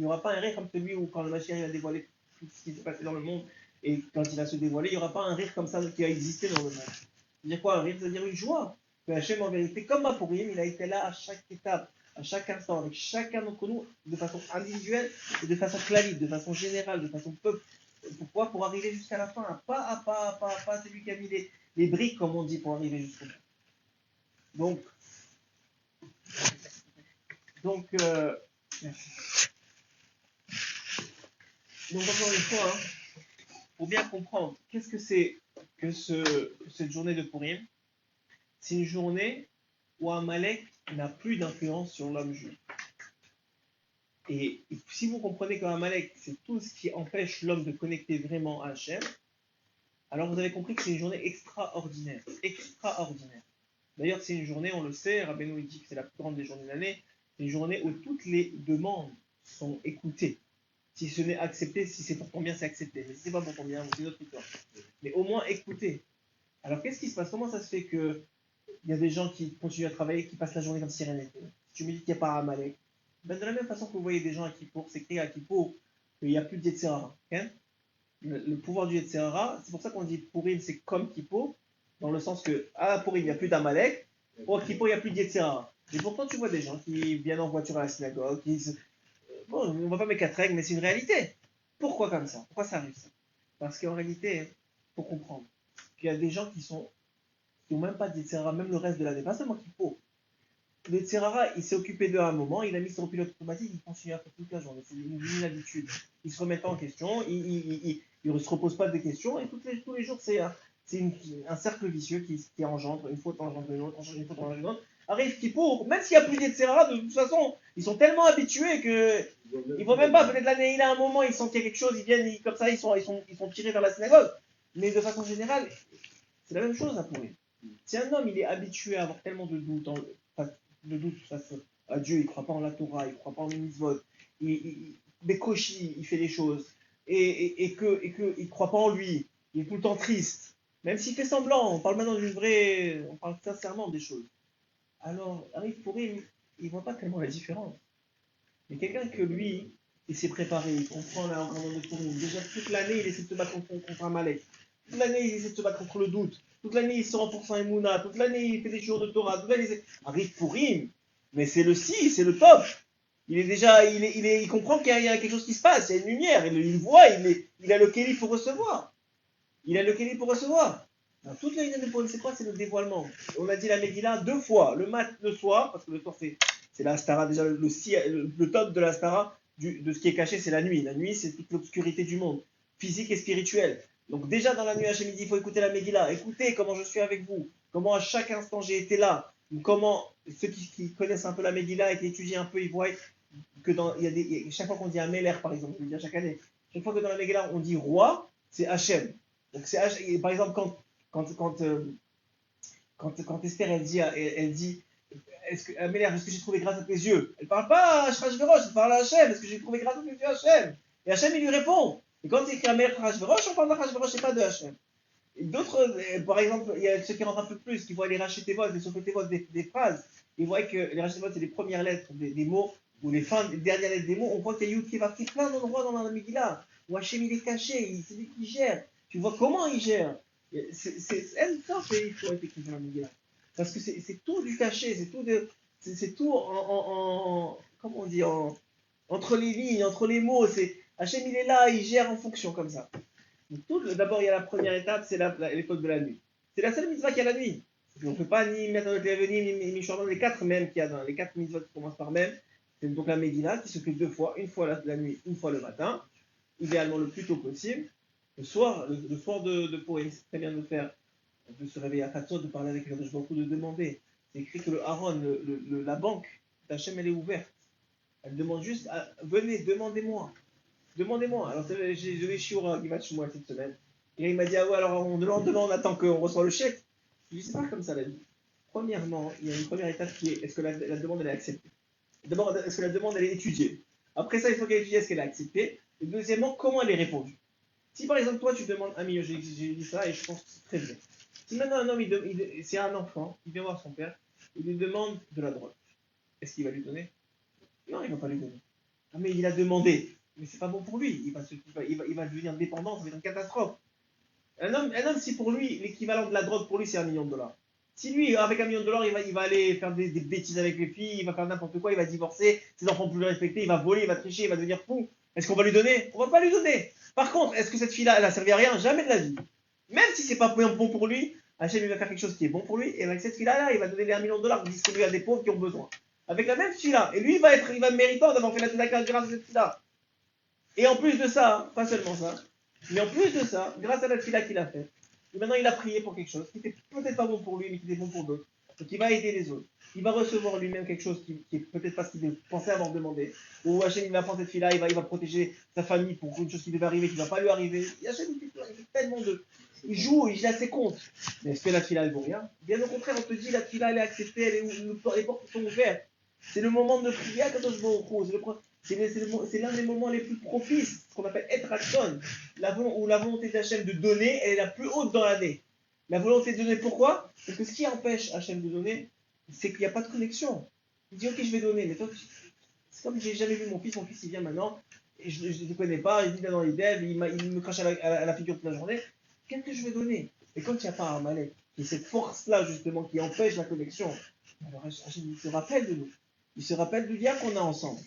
aura pas un rire comme celui où quand le Mashiach a dévoilé tout ce qui s'est passé dans le monde. Et quand il va se dévoiler, il n'y aura pas un rire comme ça qui a existé dans le monde. C'est-à-dire quoi? Un rire, c'est-à-dire une joie. Que Hachem, en vérité, comme à Pourim, il a été là à chaque étape. à chaque instant, avec chacun d'entre nous, de façon individuelle et de façon clanique, de façon générale, de façon peuple. Pourquoi? Pour arriver jusqu'à la fin, pas à pas, pas à pas, c'est lui qui a mis les briques, comme on dit, pour arriver jusqu'au bout. Donc, donc, encore une fois, pour bien comprendre, qu'est-ce que c'est que cette journée de Purim? C'est une journée où Amalek n'a plus d'influence sur l'homme juif. Et si vous comprenez qu'Amalek, c'est tout ce qui empêche l'homme de connecter vraiment à Hachem, alors vous avez compris que c'est une journée extraordinaire. Extraordinaire. D'ailleurs, c'est une journée, on le sait, Rabbeinu dit que c'est la plus grande des journées de l'année, c'est une journée où toutes les demandes sont écoutées. Si ce n'est accepté, si c'est pour ton bien, c'est accepté. Mais si c'est pas pour ton bien, c'est une autre histoire. Mais au moins écouter. Alors qu'est-ce qui se passe? Comment ça se fait que il y a des gens qui continuent à travailler, qui passent la journée comme si rien n'était? Si tu me dis qu'il n'y a pas Amalek, ben de la même façon que vous voyez des gens à Kippour, c'est écrit à Kippour qu'il n'y a plus de Yetzirah. Hein? Le pouvoir du Yetzirah, c'est pour ça qu'on dit Purim, c'est comme Kippour, dans le sens que à Purim, il n'y a plus d'Amalek, ou à Kippour, il n'y a plus de Yetzirah. Et pourtant, tu vois des gens qui viennent en voiture à la synagogue, bon, on ne va pas mettre quatre règles, mais c'est une réalité. Pourquoi comme ça? Pourquoi ça arrive ça? Parce qu'en réalité, il faut comprendre qu'il y a des gens qui n'ont même pas de Yetzirah, même le reste de l'année, pas seulement Kippour. Le Yetzirah, il s'est occupé d'eux à un moment, il a mis sur le pilote automatique, il continue à faire toute la journée. C'est une habitude. Il se remet pas en question, il ne se repose pas de questions, et tous les jours, c'est un cercle vicieux qui engendre, une faute engendre une autre, une faute engendre une autre. Arrive Kippour, même s'il n'y a plus de Yetzirah, de toute façon, ils sont tellement habitués que. Ils ne voient même pas, peut-être l'année, il a un moment, ils sentent qu'il y a quelque chose, ils viennent, comme ça, ils sont tirés vers la synagogue. Mais de façon générale, c'est la même chose à Purim. Si un homme il est habitué à avoir tellement de doutes, face à Dieu, il ne croit pas en la Torah, il ne croit pas en les mitzvot, des cochis, il fait les choses, et qu'il ne croit pas en lui, il est tout le temps triste, même s'il fait semblant, on parle maintenant d'une vraie, on parle sincèrement des choses. Alors, arrive Purim, il ne voit pas tellement la différence. Mais quelqu'un que lui, il s'est préparé, il comprend l'environnement de Purim. Déjà toute l'année, il essaie de se battre contre un Malek. Toute l'année, il essaie de se battre contre le doute. Toute l'année, il se rend pour son Emouna. Toute l'année, il fait des jours de Torah. Toute l'année, arrive Purim. Mais c'est le si, c'est le top. Il est déjà, il comprend qu'il y a quelque chose qui se passe. Il y a une lumière. Il voit, il a le kéli pour recevoir. Il a le kéli pour recevoir. Alors, toute l'année de Purim, c'est quoi? C'est le dévoilement. On a dit la Megillah 2 fois. Le soir, parce que le soir, c'est la Stara, déjà le top de la Stara, de ce qui est caché, c'est la nuit. La nuit, c'est toute l'obscurité du monde, physique et spirituelle. Donc déjà dans la nuit à midi, il faut écouter la Megillah. Écoutez comment je suis avec vous, comment à chaque instant j'ai été là, comment ceux qui connaissent un peu la Megillah et qui étudient un peu, ils voient que chaque fois qu'on dit un Meler, par exemple, je veux dire chaque année, chaque fois que dans la Megillah on dit roi, c'est Hachem. Donc c'est Hachem. Par exemple quand Esther elle dit Amélia, est-ce que j'ai trouvé grâce à tes yeux? Elle parle pas à Hachverosh, elle parle à Hachem. Est-ce que j'ai trouvé grâce à tes yeux, Hachem? Et Hachem, il lui répond. Et quand il écrit Amélia Hachverosh, on parle d'Hachverosh et pas de Hachem. Et d'autres, par exemple, il y a ceux qui rentrent un peu plus, qui voient les racheter votes, les sauver votes des phrases. Ils voient que les racheter votes, c'est les premières lettres des mots, ou les fins, les dernières lettres des mots. On voit qu'il y a Yud qui va faire plein d'endroits dans la Megillah, où Hachem, il est caché, c'est lui qui gère. Tu vois comment il gère. Elle, ça, c'est il faut être écrit dans la Megillah. Parce que c'est tout du cachet, c'est tout comment on dit, entre les lignes, entre les mots. Hachem, il est là, il gère en fonction comme ça. D'abord, il y a la première étape, c'est l'époque de la nuit. C'est la seule mitzvah qu'il y a la nuit. On ne peut pas ni mettre avec les ni Mishordan, les quatre mêmes qu'il y a dans les quatre mitzvahs qui commencent par même. C'est donc la Megillah qui s'occupe 2 fois, une fois la nuit, une fois le matin, idéalement le plus tôt possible. Le soir de Purim, c'est très bien de se réveiller à 4 heures, de parler avec le beaucoup, de demander. C'est écrit que le Aaron, la banque d'Hachem, elle est ouverte. Elle demande juste, venez, demandez-moi. Demandez-moi. Alors, j'ai eu Shiura qui va chez moi cette semaine. Et il m'a dit, ah ouais, alors on demande, on attend qu'on reçoit le chèque. Je dis, c'est pas comme ça la vie. Premièrement, il y a une première étape qui est, est-ce que la demande elle est acceptée? D'abord, est-ce que la demande elle est étudiée? Après ça, il faut qu'elle étudie est-ce qu'elle est acceptée. Et deuxièmement, comment elle est répondue? Si par exemple, toi, tu demandes, ami, j'ai dit ça et je pense que c'est très bien. Si maintenant un homme, c'est un enfant, il vient voir son père, il lui demande de la drogue. Est-ce qu'il va lui donner? Non, il ne va pas lui donner. Ah, mais il a demandé. Mais c'est pas bon pour lui. Il va devenir dépendant, ça va être une catastrophe. Un homme, si pour lui, l'équivalent de la drogue, pour lui, c'est $1 million. Si lui, avec $1 million, il va aller faire des bêtises avec les filles, il va faire n'importe quoi, il va divorcer, ses enfants plus le respecter, il va voler, il va tricher, il va devenir fou, est-ce qu'on va lui donner? On va pas lui donner. Par contre, est-ce que cette fille-là, elle a servi à rien? Jamais de la vie. Même si c'est pas bon pour lui, Hachem il va faire quelque chose qui est bon pour lui, et avec cette fille-là, il va donner les $1 million distribuer à des pauvres qui ont besoin. Avec la même fille-là. Et lui, il va méritant d'avoir fait la tzedaka grâce à cette fille-là. Et en plus de ça, pas seulement ça, mais en plus de ça, grâce à la fille-là qu'il a fait, et maintenant il a prié pour quelque chose qui était peut-être pas bon pour lui, mais qui était bon pour d'autres. Donc il va aider les autres. Il va recevoir lui-même quelque chose qui est peut-être pas ce qu'il pensait avoir demandé. Ou Hachem il va prendre cette fille-là, il va protéger sa famille pour une chose qui devait arriver, qui ne va pas lui arriver. Et Hachem il fait tellement de. Il joue, il a ses comptes. Mais est-ce que la fille-là elle vaut rien? Bien au contraire, on te dit la fille-là elle est acceptée, les portes sont ouvertes. C'est le moment de prier à Kadosh Baruch Hu. C'est l'un des moments les plus propices, ce qu'on appelle être action, où la volonté d'Hachem de donner, elle est la plus haute dans l'année. La volonté de donner, pourquoi? Parce que ce qui empêche Hachem de donner, c'est qu'il n'y a pas de connexion. Il dit, ok, je vais donner, mais toi, c'est comme j'ai jamais vu mon fils il vient maintenant, et je ne le connais pas, il dit dans les devs, il me crache à la figure toute la journée. Qu'est-ce que je vais donner? Et quand il n'y a pas un Amalek, et cette force-là, justement, qui empêche la connexion, alors Hachem, il se rappelle de nous. Il se rappelle du lien qu'on a ensemble.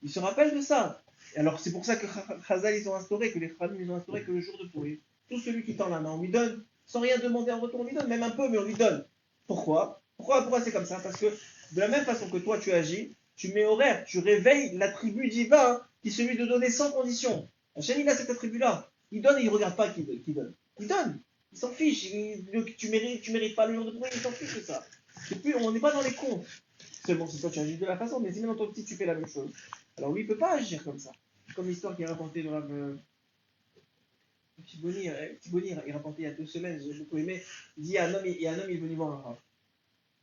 Il se rappelle de ça. Et alors c'est pour ça que Chazal, ils ont instauré, que les Khamim, ils ont instauré que le jour de Pourim, tout celui qui tend la main, on lui donne, sans rien demander en retour, on lui donne, même un peu, mais on lui donne. Pourquoi c'est comme ça? Parce que de la même façon que toi tu agis, tu mets horaire, tu réveilles l'attribut divin qui est celui de donner sans condition. Hachem, il a cet attribut-là. Il donne et il ne regarde pas qui donne. Il donne. Il s'en fiche. Tu mérites pas le jour de Pourim, il s'en fiche de ça. On n'est pas dans les comptes. Seulement si toi tu agis de la façon, mais si maintenant ton petit tu fais la même chose. Alors lui, il ne peut pas agir comme ça. Comme l'histoire qui est racontée dans la Tiboni, il racontait il y a 2 semaines, j'ai beaucoup aimé. Il dit, il y a un homme, il est venu voir un rave.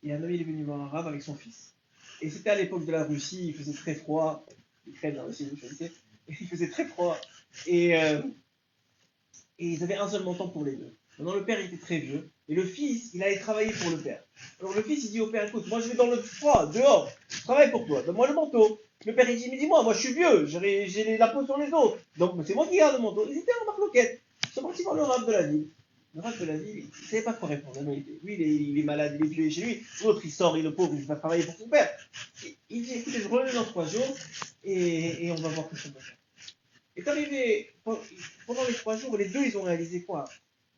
Et un homme, il est venu voir un rave avec son fils. Et c'était à l'époque de la Russie, il faisait très froid. L'Ukraine, la Russie, vous connaissez. Il faisait très froid. Et ils avaient un seul montant pour les deux. Maintenant, le père était très vieux, et le fils, il allait travailler pour le père. Alors le fils, il dit au père, écoute, moi je vais dans le froid, dehors, je travaille pour toi, donne-moi le manteau. Le père, il dit, mais dis-moi, moi je suis vieux, j'ai la peau sur les os, donc c'est moi qui garde le manteau. Ils étaient en marloquette. Ils sont partis voir le rave de la ville. Le rave de la ville, il ne savait pas quoi répondre. Lui, il est malade, il est vieux chez lui. L'autre, il sort, il est pauvre, il va travailler pour son père. Il dit, écoutez, je reviens dans 3 jours, et on va voir ce qu'on va faire. Est arrivé, pendant les 3 jours, les deux, ils ont réalisé quoi?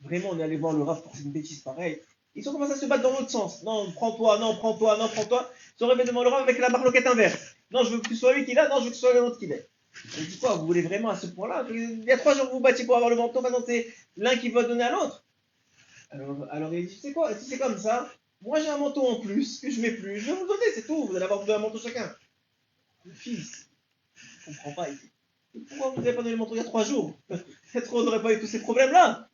Vraiment, on est allé voir le Rav pour une bêtise pareille. Ils ont commencé à se battre dans l'autre sens. Non, prends-toi, non, prends-toi, non, prends-toi. Ils sont arrivés devant le Rav avec la marloquette inverse. Non, je veux que ce soit lui qui l'a, non, je veux que ce soit l'autre qui l'ait. On dit quoi? Vous voulez vraiment à ce point-là? Il y a 3 jours, vous vous battiez pour avoir le manteau, maintenant c'est l'un qui va donner à l'autre. Alors il dit, tu sais quoi? Si c'est comme ça, moi j'ai un manteau en plus que je mets plus. Je vais vous donner, c'est tout. Vous allez avoir un manteau chacun. Le fils, il ne comprend pas. Il dit, pourquoi vous n'avez pas donné le manteau il y a 3 jours? Peut-être qu'on n'aurait pas eu tous ces problèmes-là.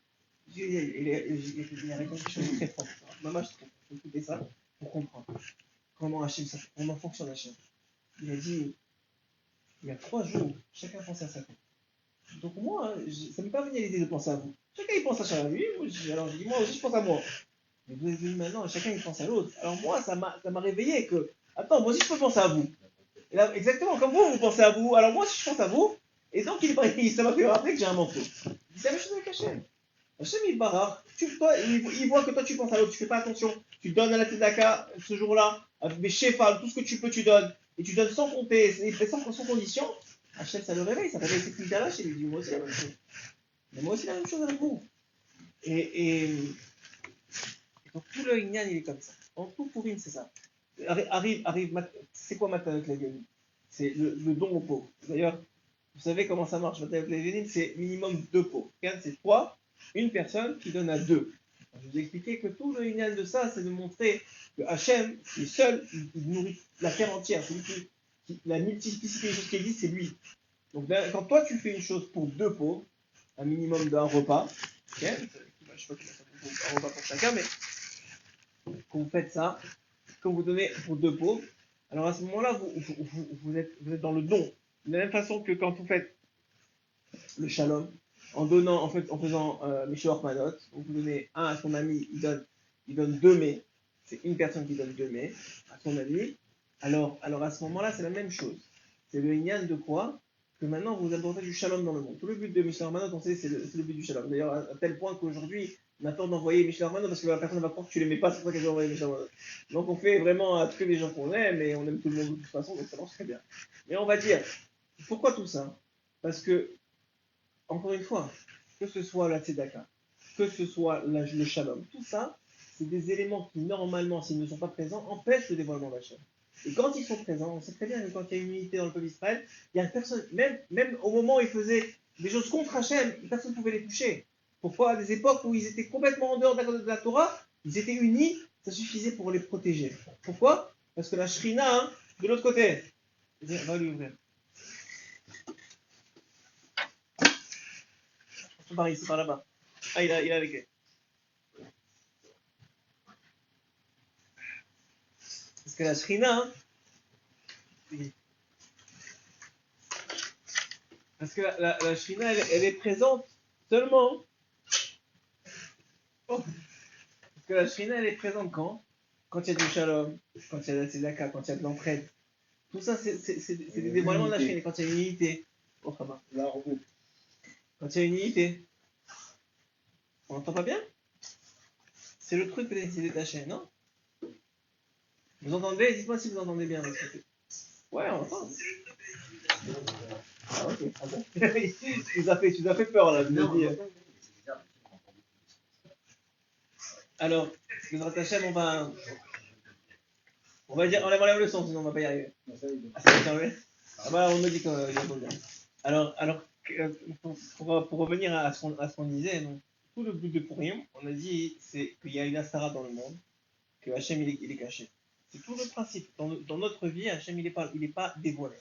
Il a répondu quelque chose de très fort. Maman, je trouve, faut écouter ça pour comprendre comment fonctionne Hachem. Il a dit, il y a 3 jours, chacun pensait à sa vie. Donc moi, ça ne m'est pas venu à l'idée de penser à vous. Chacun il pense à chacun. Oui, alors je dis, moi aussi je pense à moi. Mais vous êtes venu maintenant, chacun il pense à l'autre. Alors moi, ça m'a réveillé que, attends, moi aussi je peux penser à vous. Et là, exactement comme vous pensez à vous. Alors moi aussi je pense à vous. Et donc ça m'a fait rappeler que j'ai un manteau. C'est la même chose avec Hachem. Hachem il barre. Il voit que toi tu penses à l'autre, tu fais pas attention. Tu donnes à la tzedaka ce jour-là, avec des chefs, tout ce que tu peux, tu donnes. Et tu donnes sans compter, et sans condition. Hachem, ça le réveille, ça réveille cette fille-là chez lui. Il dit, moi aussi la même chose. Mais moi aussi la même chose avec vous. Et donc tout le Inyan, il est comme ça. En tout Pourim, c'est ça. Arrive, c'est quoi Matanot Levianim? C'est le don aux pauvres. D'ailleurs, vous savez comment ça marche, Matanot Levianim, c'est minimum 2 pauvres. C'est 3, une personne qui donne à 2. Je vous ai expliqué que tout le Inyan de ça, c'est de montrer que Hachem, il est seul, il nourrit la terre entière. La multiplicité des choses qui existent, c'est lui. Donc quand toi tu fais une chose pour 2 pauvres, un minimum d'un repas, je ne sais pas comment ça un repas pour chacun, mais quand vous faites ça, quand vous donnez pour 2 pauvres, alors à ce moment-là, vous êtes dans le don. De la même façon que quand vous faites le shalom, en faisant Mishloach Manot, vous donnez un à son ami, il donne 2 mets, c'est une personne qui donne 2 mets à son ami, alors à ce moment-là, c'est la même chose. C'est le Inyan de quoi? que maintenant vous apportez du shalom dans le monde. Tout le but de Mishnah Rabanot, on sait, c'est le but du shalom. D'ailleurs, à tel point qu'aujourd'hui, on a tort d'envoyer Mishnah Rabanot parce que la personne va croire que tu l'aimais pas, c'est pour ça qu'elle va envoyer Mishnah Rabanot. Donc on fait vraiment à tous les gens qu'on aime et on aime tout le monde de toute façon, donc ça marche très bien. Mais on va dire, pourquoi tout ça? Parce que, encore une fois, que ce soit la tzedaka, que ce soit le shalom, tout ça, c'est des éléments qui, normalement, s'ils ne sont pas présents, empêchent le dévoilement d'Hachem. Et quand ils sont présents, on sait très bien que quand il y a une unité dans le peuple d'Israël, il y a personne, même au moment où ils faisaient des choses contre Hachem, personne ne pouvait les toucher. Pourquoi? À des époques où ils étaient complètement en dehors de la Torah, ils étaient unis, ça suffisait pour les protéger. Pourquoi? Parce que la Shrina, hein, de l'autre côté, va lui ouvrir. C'est par ici, par là-bas. Ah, il a les clés. Parce que la Shrina, hein, parce que la Shrina, elle est présente seulement. Oh. Parce que la Shrina, elle est présente quand? Quand il y a du shalom, quand il y a de la tzedaka, quand il y a de l'entraide. Tout ça, c'est des dévoilements de la Shrina. Quand il y a une unité. Oh, quand il y a une unité. On n'entend pas bien? C'est le truc peut-être qui s'est détaché, non? Vous entendez? Dites-moi si vous entendez bien. Ouais, on entend. Ah, ok. Ah bon. Tu nous as fait peur là. Alors, le Ratachem, on va dire, on enlève le son, sinon on va pas y arriver. Ah, ça va s'enlever? Ah bah, on me dit qu'il y a bien. Alors, pour revenir à ce qu'on disait, donc, tout le but de Purim, on a dit, c'est qu'il y a une Astara dans le monde, que Hachem il est caché. C'est tout le principe. Dans notre vie, Hachem il est pas dévoilé.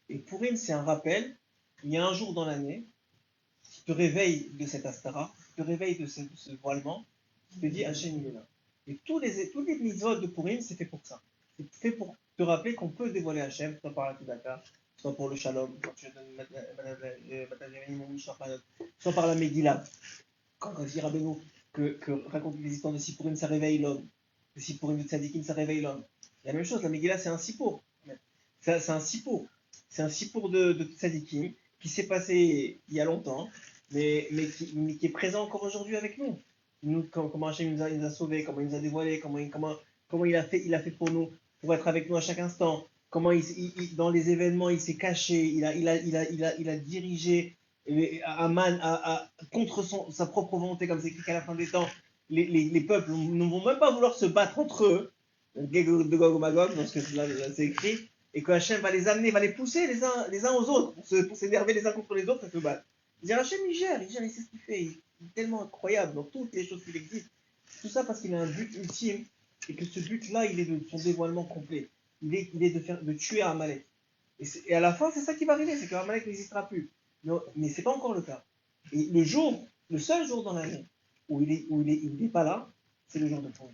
Et Purim, c'est un rappel. Il y a un jour dans l'année qui te réveille de cette Astara, qui te réveille de ce voilement, qui te dit Hachem il est là. Et tous les mitzvot de Purim, c'est fait pour ça. C'est fait pour te rappeler qu'on peut dévoiler Hachem, soit par la Tzedaka, soit pour le Shalom, soit par la Megillah. Quand on dit Rabbeinu que raconter les histoires de Sipurim, ça réveille l'homme. Que Sipurim de Tzadikim, ça réveille l'homme. C'est la même chose, la Megillah, c'est un Sipour. C'est un Sipour. C'est un Sipour de Tzadikim qui s'est passé il y a longtemps, mais qui est présent encore aujourd'hui avec nous. Comment Hachem nous a sauvés, comment il nous a dévoilés, comment il a fait pour nous, pour être avec nous à chaque instant, comment dans les événements il s'est caché, il a dirigé Aman contre sa propre volonté, comme c'est écrit qu'à la fin des temps, les peuples ne vont même pas vouloir se battre entre eux, de Gog ou Magog, parce que là c'est écrit, et que Hachem va les amener, va les pousser les uns aux autres, pour s'énerver les uns contre les autres et se battre. Hachem il gère, il sait ce qu'il fait, il est tellement incroyable dans toutes les choses qui existent. Tout ça parce qu'il a un but ultime, et que ce but-là, il est de son dévoilement complet. Il est de tuer Amalek. Et à la fin, c'est ça qui va arriver, c'est qu'Amalek n'existera plus. Mais ce n'est pas encore le cas. Et le seul jour dans l'année où il n'est pas là, c'est le jour de Purim.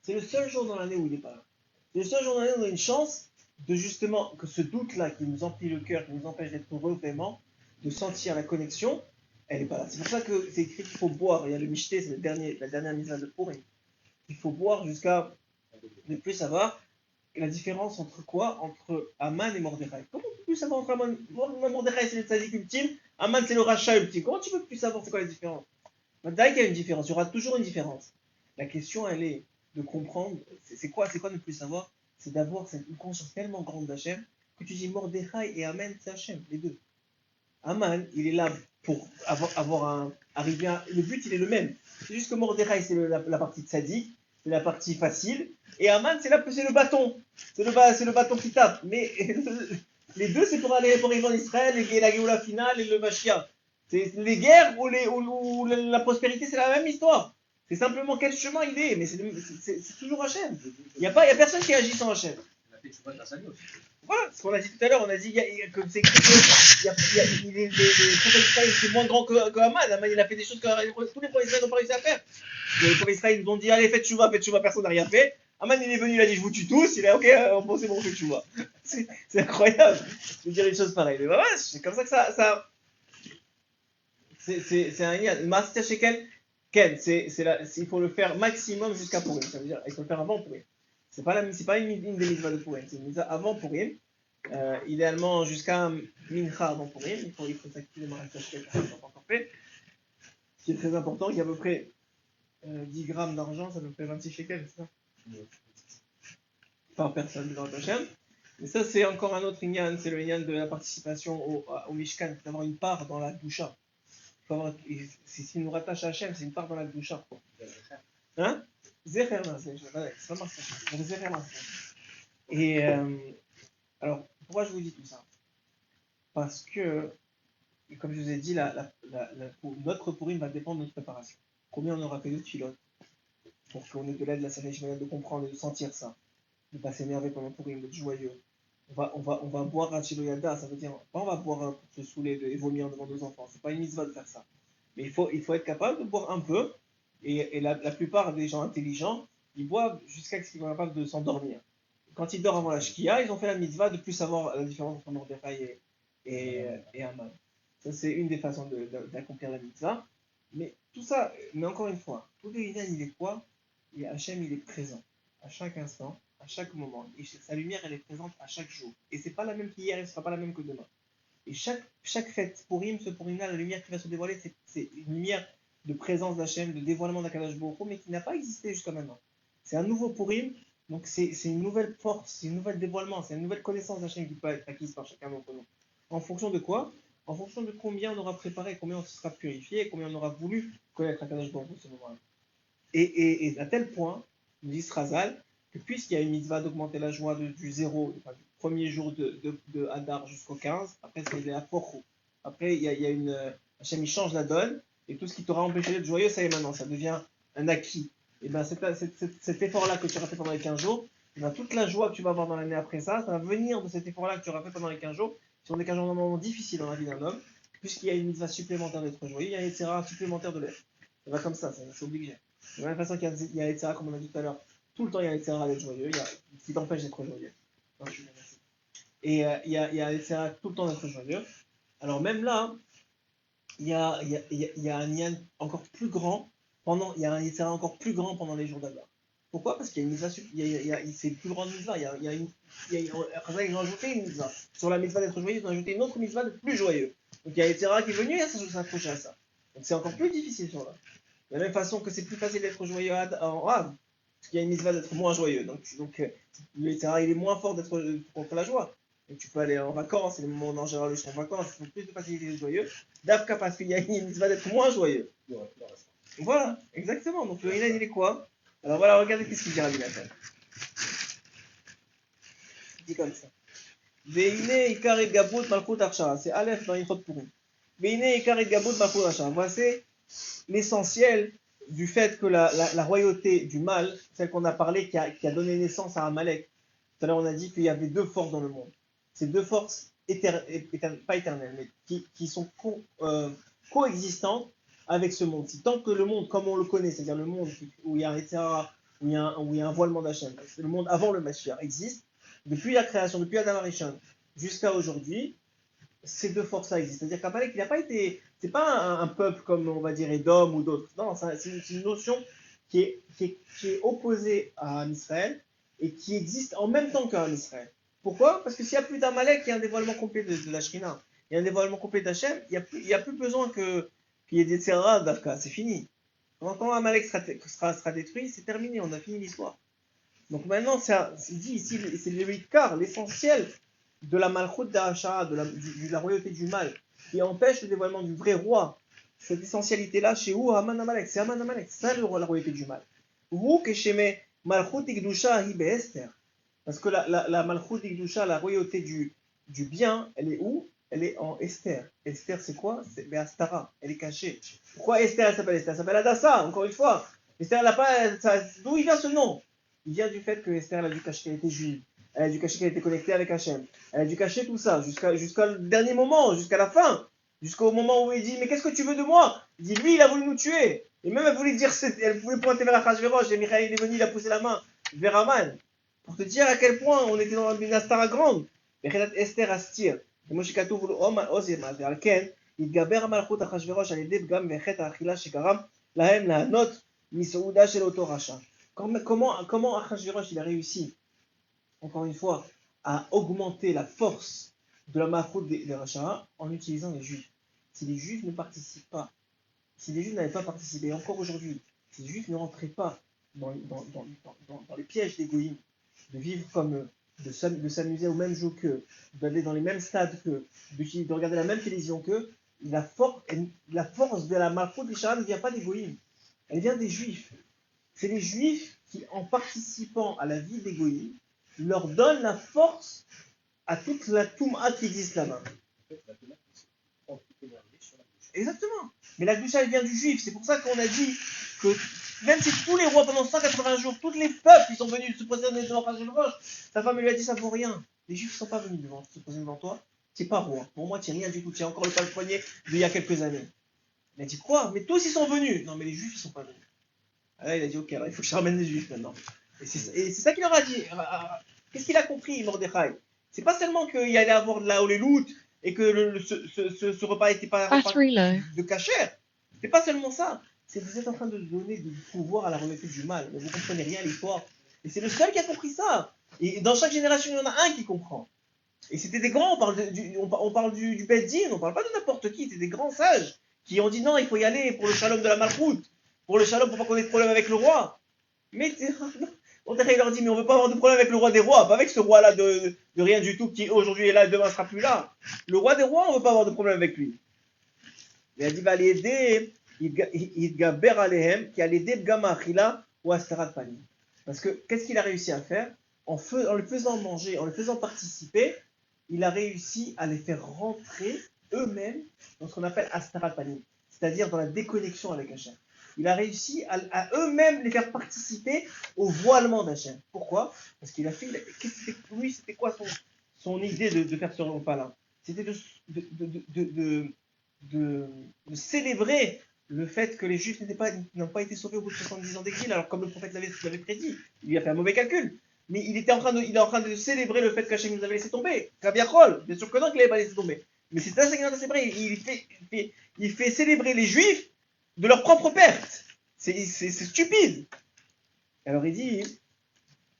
C'est le seul jour dans l'année où il n'est pas là. C'est le seul jour dans l'année où on a une chance de justement, que ce doute-là qui nous emplit le cœur, qui nous empêche d'être heureux vraiment, de sentir la connexion, elle n'est pas là. C'est pour ça que c'est écrit qu'il faut boire. Il y a le Michté, c'est la dernière mitzvah de Purim. Il faut boire jusqu'à ne plus savoir la différence entre quoi? Entre Aman et Mordechai. Comment tu peux plus savoir entre Aman? Mordechai c'est le tzaddik ultime, Aman c'est le rachat ultime. Comment tu peux plus savoir c'est quoi la différence? Maintenant qu'il y a une différence, il y aura toujours une différence. La question elle est de comprendre, c'est quoi ne plus savoir? C'est d'avoir une conscience tellement grande d'Hachem que tu dis Mordechai et Aman c'est Hachem, les deux. Aman, il est là pour arriver à... Le but il est le même. C'est juste que Mordechai c'est la partie tzaddik, c'est la partie facile, et Aman c'est le bâton, c'est le bâton qui tape. Mais les deux c'est pour arriver en Israël, et la Géoula finale et le Mashiach. C'est les guerres ou la prospérité, c'est la même histoire. C'est simplement quel chemin il est, mais c'est toujours Hachem. Il n'y a personne qui agit sans Hachem. Voilà, ce qu'on a dit tout à l'heure, on a dit que c'est écrit que les prophètes d'Israël étaient moins grands que Haman. Haman, il a fait des choses que tous les prophètes d'Israël n'ont pas réussi à faire. Les prophètes d'Israël ils ont dit allez, faites chouva, personne n'a rien fait. Haman, il est venu, il a dit je vous tue tous, il a ok, bon, c'est bon, faites chouva. C'est incroyable de dire une chose pareille. Mais voilà, c'est comme ça que ça c'est un lien. Master Shekel, Ken, il faut le faire maximum jusqu'à Purim. Ça veut dire il faut le faire avant Purim. C'est pas une des mitzvahs de Purim, c'est une mitzvah avant Purim, idéalement jusqu'à Mincha avant Purim, il faut s'activer dans la cachette, ça n'est pas encore fait. Ce qui est très important, il y a à peu près 10 grammes d'argent, ça à peu près 26 shekels, c'est ça par personne dans le Hachem. Et ça, c'est encore un autre inyan, c'est le inyan de la participation au Mishkan, d'avoir une part dans la Gdusha. Si nous rattache à Hachem, c'est une part dans la Gdusha. Hein Zecher Naseh, c'est pas marqué. Zecher Naseh. Et alors, pourquoi je vous dis tout ça? Parce que, comme je vous ai dit, notre Purim va dépendre de notre préparation. Combien on aura fait de pilotes pour qu'on ait de l'aide de la Sagesse de comprendre et de sentir ça, de ne pas s'énerver pendant Purim, d'être joyeux. On va boire à Chiloyada, ça veut dire, pas on va boire pour se saouler et vomir devant nos enfants, c'est pas une mitzvah de faire ça. Mais il faut être capable de boire un peu, et la plupart des gens intelligents, ils boivent jusqu'à ce qu'ils soient capables de s'endormir. Quand ils dorment avant la Shkia, ils ont fait la mitzvah de plus savoir la différence entre Mordechai et Haman. Ça, c'est une des façons d'accomplir la mitzvah. Mais tout ça, mais encore une fois, tout le Inan, il est quoi? Et Hachem, il est présent à chaque instant, à chaque moment. Et sa lumière, elle est présente à chaque jour. Et c'est pas la même qu'hier, et ce sera pas la même que demain. Et chaque fête, Purim, ce Purim-là, la lumière qui va se dévoiler, c'est une lumière de présence d'Hachem, de dévoilement d'Akadosh Baruch Hu, mais qui n'a pas existé jusqu'à maintenant. C'est un nouveau Purim, donc c'est une nouvelle force, c'est un nouvel dévoilement, c'est une nouvelle connaissance d'Hachem qui peut être acquise par chacun d'entre nous. En fonction de quoi? En fonction de combien on aura préparé, combien on se sera purifié, combien on aura voulu connaître Akadosh Baruch Hu ce moment-là. Et à tel point, nous dit Srazal, que puisqu'il y a une mitzvah d'augmenter la joie du zéro, du premier jour de Hadar jusqu'au 15, après c'est la Porou. Après, il y a une. Hachem, il change la donne, et tout ce qui t'aura empêché d'être joyeux, ça y est maintenant, ça devient un acquis. Et bien cet effort-là que tu auras fait pendant les 15 jours, et ben, toute la joie que tu vas avoir dans l'année après ça va venir de cet effort-là que tu auras fait pendant les 15 jours, sur des 15 jours normalement difficiles dans la vie d'un homme, puisqu'il y a une mitzvah supplémentaire d'être joyeux, il y a une etc. supplémentaire de l'être. Ça va comme ça, c'est obligé. De la même façon qu'il y a Etzera, comme on a dit tout à l'heure, tout le temps il y a Etzera d'être joyeux, il y a ce qui t'empêche d'être joyeux. Non, et il y a Etzera tout le temps d'être joyeux. Alors même là, il y a un Yann encore plus grand, il y a un Etzera encore plus grand pendant les jours d'Adar. Pourquoi? Parce qu'il y a une mitzvah, c'est une plus grande mitzvah. Ils ont ajouté une mitzvah. Sur la mitzvah d'être joyeux, ils ont ajouté une autre mitzvah de plus joyeux. Donc il y a Etzera qui est venu et s'accrocher à ça. Donc c'est encore plus difficile sur là. De la même façon que c'est plus facile d'être joyeux en Rav, parce qu'il y a une mitzvah d'être moins joyeux. Donc le Yitzhara, il est moins fort d'être contre la joie. Donc tu peux aller en vacances, c'est le moment où en général je suis en vacances, ils ont plus de facilité d'être joyeux. D'Afka parce qu'il y a une mitzvah d'être moins joyeux. Voilà, exactement. Donc le Yinan, il est quoi? Alors voilà, regardez qu'est-ce qu'il dit Rabbi Nathan. Il dit comme ça. Veine ikar et gabout malchut achara. C'est Aleph dans Yichot Purim. Veine ikar et gabout malchut achara. Voici l'essentiel du fait que la royauté du mal, celle qu'on a parlé, qui a donné naissance à Amalek. Tout à l'heure, on a dit qu'il y avait deux forces dans le monde. Ces deux forces, pas éternelles, mais qui sont coexistantes avec ce monde. Si tant que le monde, comme on le connaît, c'est-à-dire le monde où il y a un Etzera, où il y a un voilement d'Hachem, le monde avant le Mashiach existe, depuis la création, depuis Adam Arishon jusqu'à aujourd'hui, ces deux forces-là existent. C'est-à-dire qu'Amalek, il n'a pas été. C'est pas un peuple comme on va dire Edom ou d'autres. Non, c'est une notion qui est opposée à Israël et qui existe en même temps qu'un Israël. Pourquoi? Parce que s'il n'y a plus d'Amalek, il y a un dévoilement complet de la Shrina. Il y a un dévoilement complet d'Hachem, il n'y a plus besoin qu'il y ait des Tzera d'Afka, c'est fini. Quand Amalek sera détruit, c'est terminé, on a fini l'histoire. Donc maintenant, c'est dit ici, c'est l'essentiel de la malchut d'Acha, de la royauté du mal, qui empêche le dévoilement du vrai roi. Cette essentialité-là, chez où Haman Amalek, c'est Haman Amalek, c'est ça la royauté du mal. Vous, que chez malchut Igdusha hi Esther. Parce que la malchut Igdusha, la royauté du bien, elle est où? Elle est en Esther. Esther, c'est quoi? C'est Beastara, elle est cachée. Pourquoi Esther, elle s'appelle Esther? Elle s'appelle Adassa, encore une fois. Esther, elle n'a pas. D'où il vient ce nom? Il vient du fait que Esther, elle a dû cacher qu'elle était juive. Elle a dû cacher qu'elle était connectée avec Hachem. Elle a dû cacher tout ça jusqu'à le dernier moment, jusqu'à la fin. Jusqu'au moment où il dit, mais qu'est-ce que tu veux de moi? Il dit, lui, il a voulu nous tuer. Et même elle voulait dire, elle voulait pointer vers Achashverosh, et Michael est venu, il a poussé la main vers Aman. Pour te dire à quel point on était dans une astara grande. Esther Astir. כמו שכתוב עוז ימד, ועל כן התגבר המלכות אחשוורוש על ידי פגם וחטא האכילה שגרם להם ליהנות מסעודה של אותו רשע. Comment Achashverosh il a réussi, encore une fois, à augmenter la force de la malchoute des Rachas en utilisant les Juifs. Si les Juifs ne participent pas, si les Juifs n'avaient pas participé, encore aujourd'hui, si les Juifs ne rentraient pas dans les pièges des Goïms, de vivre comme eux, de s'amuser au même jeu qu'eux, d'aller dans les mêmes stades qu'eux, de regarder la même télévision qu'eux, la force de la malchoute des Shara ne vient pas des Goïms, elle vient des Juifs. C'est les Juifs qui, en participant à la vie des Goïms, leur donnent la force à toute la Touma qui existe là-bas. Exactement. Mais la Gdusha, elle vient du juif. C'est pour ça qu'on a dit que même si tous les rois pendant 180 jours, tous les peuples, ils sont venus se poser devant Hachem Roche, sa femme lui a dit ça vaut rien. Les juifs ne sont pas venus se poser devant toi. Tu n'es pas roi. Pour moi, tu n'es rien du tout. Tu es encore le palefrenier d'il y a quelques années. Il a dit quoi? Mais tous ils sont venus. Non, mais les juifs, ils ne sont pas venus. Ah là, il a dit ok, alors il faut que je ramène les juifs maintenant. Et c'est ça qu'il leur a dit. Qu'est-ce qu'il a compris, Mordechai? C'est pas seulement qu'il allait avoir de la Holéloute et que ce repas n'était pas un repas de cachère. C'est pas seulement ça. C'est que vous êtes en train de donner du pouvoir à la remontée du mal. Mais vous comprenez rien à l'histoire. Et c'est le seul qui a compris ça. Et dans chaque génération, il y en a un qui comprend. Et c'était des grands, on parle du Beddin, on parle pas de n'importe qui, c'était des grands sages qui ont dit non, il faut y aller pour le shalom de la malchoute, pour le shalom, pour pas qu'on ait de problème avec le roi. Mais on leur dit, mais on veut pas avoir de problème avec le roi des rois, pas avec ce roi-là de rien du tout qui aujourd'hui est là et demain sera plus là. Le roi des rois, on veut pas avoir de problème avec lui. Il a dit, va l'aider, il gaber alehem, qui a l'aider bgama achila ou astarat panim. Parce que qu'est-ce qu'il a réussi à faire en le faisant manger, en le faisant participer, il a réussi à les faire rentrer eux-mêmes dans ce qu'on appelle astarat panim, c'est-à-dire dans la déconnexion avec Hachem. Il a réussi à eux-mêmes les faire participer au voilement d'Hachem. Pourquoi? Parce qu'il a fait, lui, c'était quoi son idée de faire ce repas-là? C'était de célébrer le fait que les Juifs n'ont pas été sauvés au bout de 70 ans d'exil, alors comme le prophète l'avait prédit. Il lui a fait un mauvais calcul. Mais il est en train de célébrer le fait qu'Hachem nous avait laissé tomber. Kaviachol, bien sûr que non qu'il n'avait pas laissé tomber. Mais c'est ça c'est vrai. Il fait célébrer les Juifs de leur propre perte. C'est stupide. Alors il dit,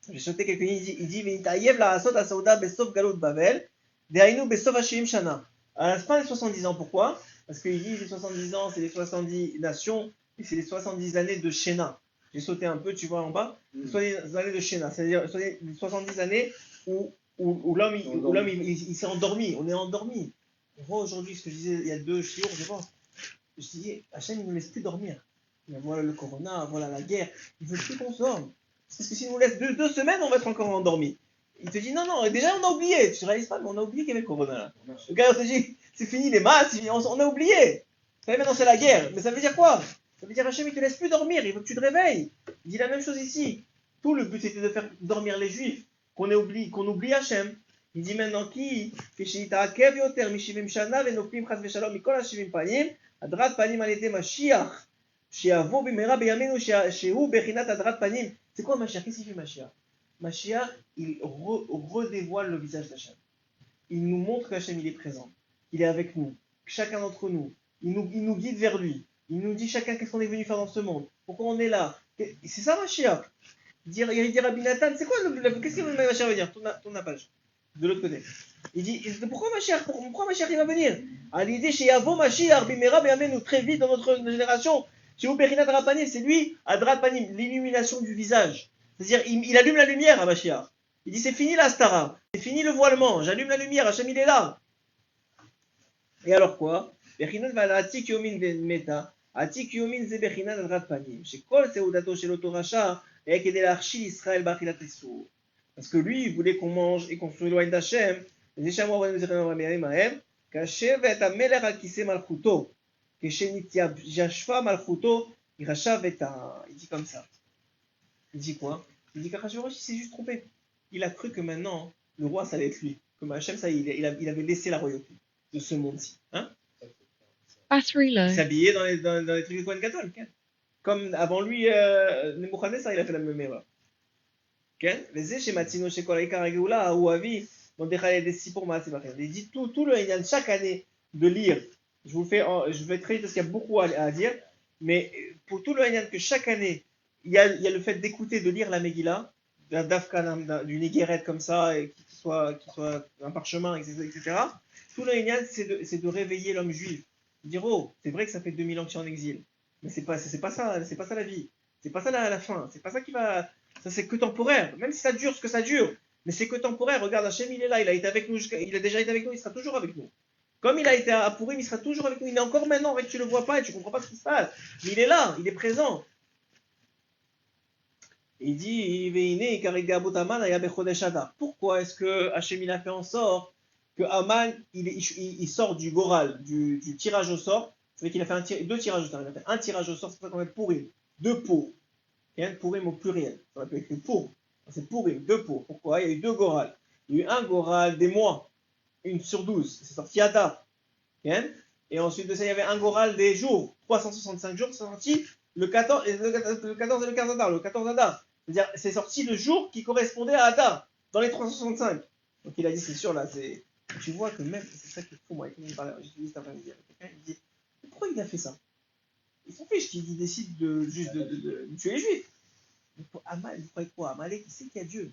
j'ai sauté quelques lignes, il dit, V'itayev la asot asauda besof galut Bavel, dehainu besof hashim shana. À la fin des 70 ans, pourquoi? Parce qu'il dit, les 70 ans, c'est les 70 nations, et c'est les 70 années de Shena. J'ai sauté un peu, tu vois en bas, les 70 années de Shena, c'est-à-dire les 70 années où l'homme il s'est endormi, on est endormi. On voit aujourd'hui ce que je disais il y a 2 jours, je pense. Je disais, Hachem, il ne nous laisse plus dormir. Voilà le corona, voilà la guerre, il ne veut plus qu'on dorme. Parce que s'il nous laisse 2 semaines, on va être encore endormi. Il te dit, non, déjà on a oublié, tu ne réalises pas, mais on a oublié qu'il y avait le corona là. Le gars, on te dit, c'est fini les maths, on a oublié. Maintenant c'est la guerre, mais ça veut dire quoi? Ça veut dire Hachem, il te laisse plus dormir, il veut que tu te réveilles. Il dit la même chose ici. Tout le but c'était de faire dormir les Juifs, qu'on oublie Hachem. Il dit maintenant qui הדרת פנים על ידי משיח, שיבוא במהרה בימינו, שהוא בחינת הדרת פנים. C'est quoi Mashiach? Qu'est-ce qu'il fait Mashiach? Mashiach, il redévoile le visage d'Hachem. Il nous montre qu'Hachem, il est présent. Il est avec nous. Chacun d'entre nous. Il nous guide vers lui. Il nous dit chacun qu'est-ce qu'on est venu faire dans ce monde. Pourquoi on est là. C'est ça Mashiach. Il dit Rabbi Nathan, c'est quoi qu'est-ce que Mashiach veut dire? Tourne la page. De l'autre côté. Il dit, pourquoi Mashiach il va venir? À l'idée chez Yavo Mashiach, Bimera, Béamenu, très vite dans notre génération, chez Uberinat Rapanim, c'est lui, Adrat Panim, l'illumination du visage. C'est-à-dire, il allume la lumière à Mashiach. Il dit, c'est fini la stara, c'est fini le voilement, j'allume la lumière, Hachem il est là. Et alors quoi? Bechinat Valatik Yomin Meta, Atik Yomin Ze Bechinat Adrat Panim, chez Kol Seudato chez l'Autoracha, et Kedel Archi Israël Bachilat Esou. Parce que lui, il voulait qu'on mange et qu'on s'éloigne d'Hachem. Il dit, comme ça. Il dit quoi? Il dit qu'Achashverosh, il s'est juste trompé. Il a cru que maintenant, le roi, ça allait être lui. Comme Hachem, ça, il avait laissé la royauté de ce monde-ci. Hein? Il s'habillait dans les trucs de Kohen Gadol. Comme avant lui, Nebuchadnezzar, il a fait la même erreur. וזה שמצינו שכל העיקר הגאולה הוא אבי מרדכי על ידי סיפור מעשה באחר. Il dit tout le Inyan chaque année de lire, je vais très vite parce qu'il y a beaucoup à dire, mais pour tout le Inyan que chaque année il y a le fait d'écouter, de lire la Megillah, d'un dafka, d'une éguérette comme ça, et qui soit un parchemin, etc. Tout l'Inyan, c'est de réveiller l'homme juif. Dire, oh, c'est vrai que ça fait 2000 ans que je suis en exil, mais c'est pas ça la vie. C'est pas ça la fin. C'est pas ça qui va. Ça, c'est que temporaire. Même si ça dure ce que ça dure, mais c'est que temporaire. Regarde, Hachem, il est là, il a été avec nous, il a déjà été avec nous, il sera toujours avec nous. Comme il a été à Purim, il sera toujours avec nous. Il est encore maintenant avec, tu le vois pas et tu comprends pas ce qui se passe. Mais il est là, il est présent. Il dit, pourquoi est-ce que Hachem il a fait en sorte que Haman il sort du Goral, du tirage au sort. C'est vrai qu'il a fait deux tirages au sort. Il a fait un tirage au sort, c'est pour ça qu'on met Purim. Deux pots. Et un Purim au pluriel. Ça aurait pu écrire pour. C'est Purim, deux pots. Pourquoi? Il y a eu deux Goral. Il y a eu un Goral des mois, une sur 12. C'est sorti Adar. Et ensuite de ça, il y avait un Goral des jours, 365 jours, c'est sorti le 14 et le 14 et le 15 Adar, le 14 Adar. C'est-à-dire, c'est sorti le jour qui correspondait à Adar, dans les 365. Donc il a dit, c'est sûr, là, c'est. Tu vois que même, c'est ça qui est fou, moi, j'ai dit cet après-midi, quelqu'un, il dit, pourquoi il a fait ça? Il s'en fiche qu'il décide juste de tuer les juifs. Mais pour Amal, il croit quoi? Amalek, il sait qu'il y a Dieu.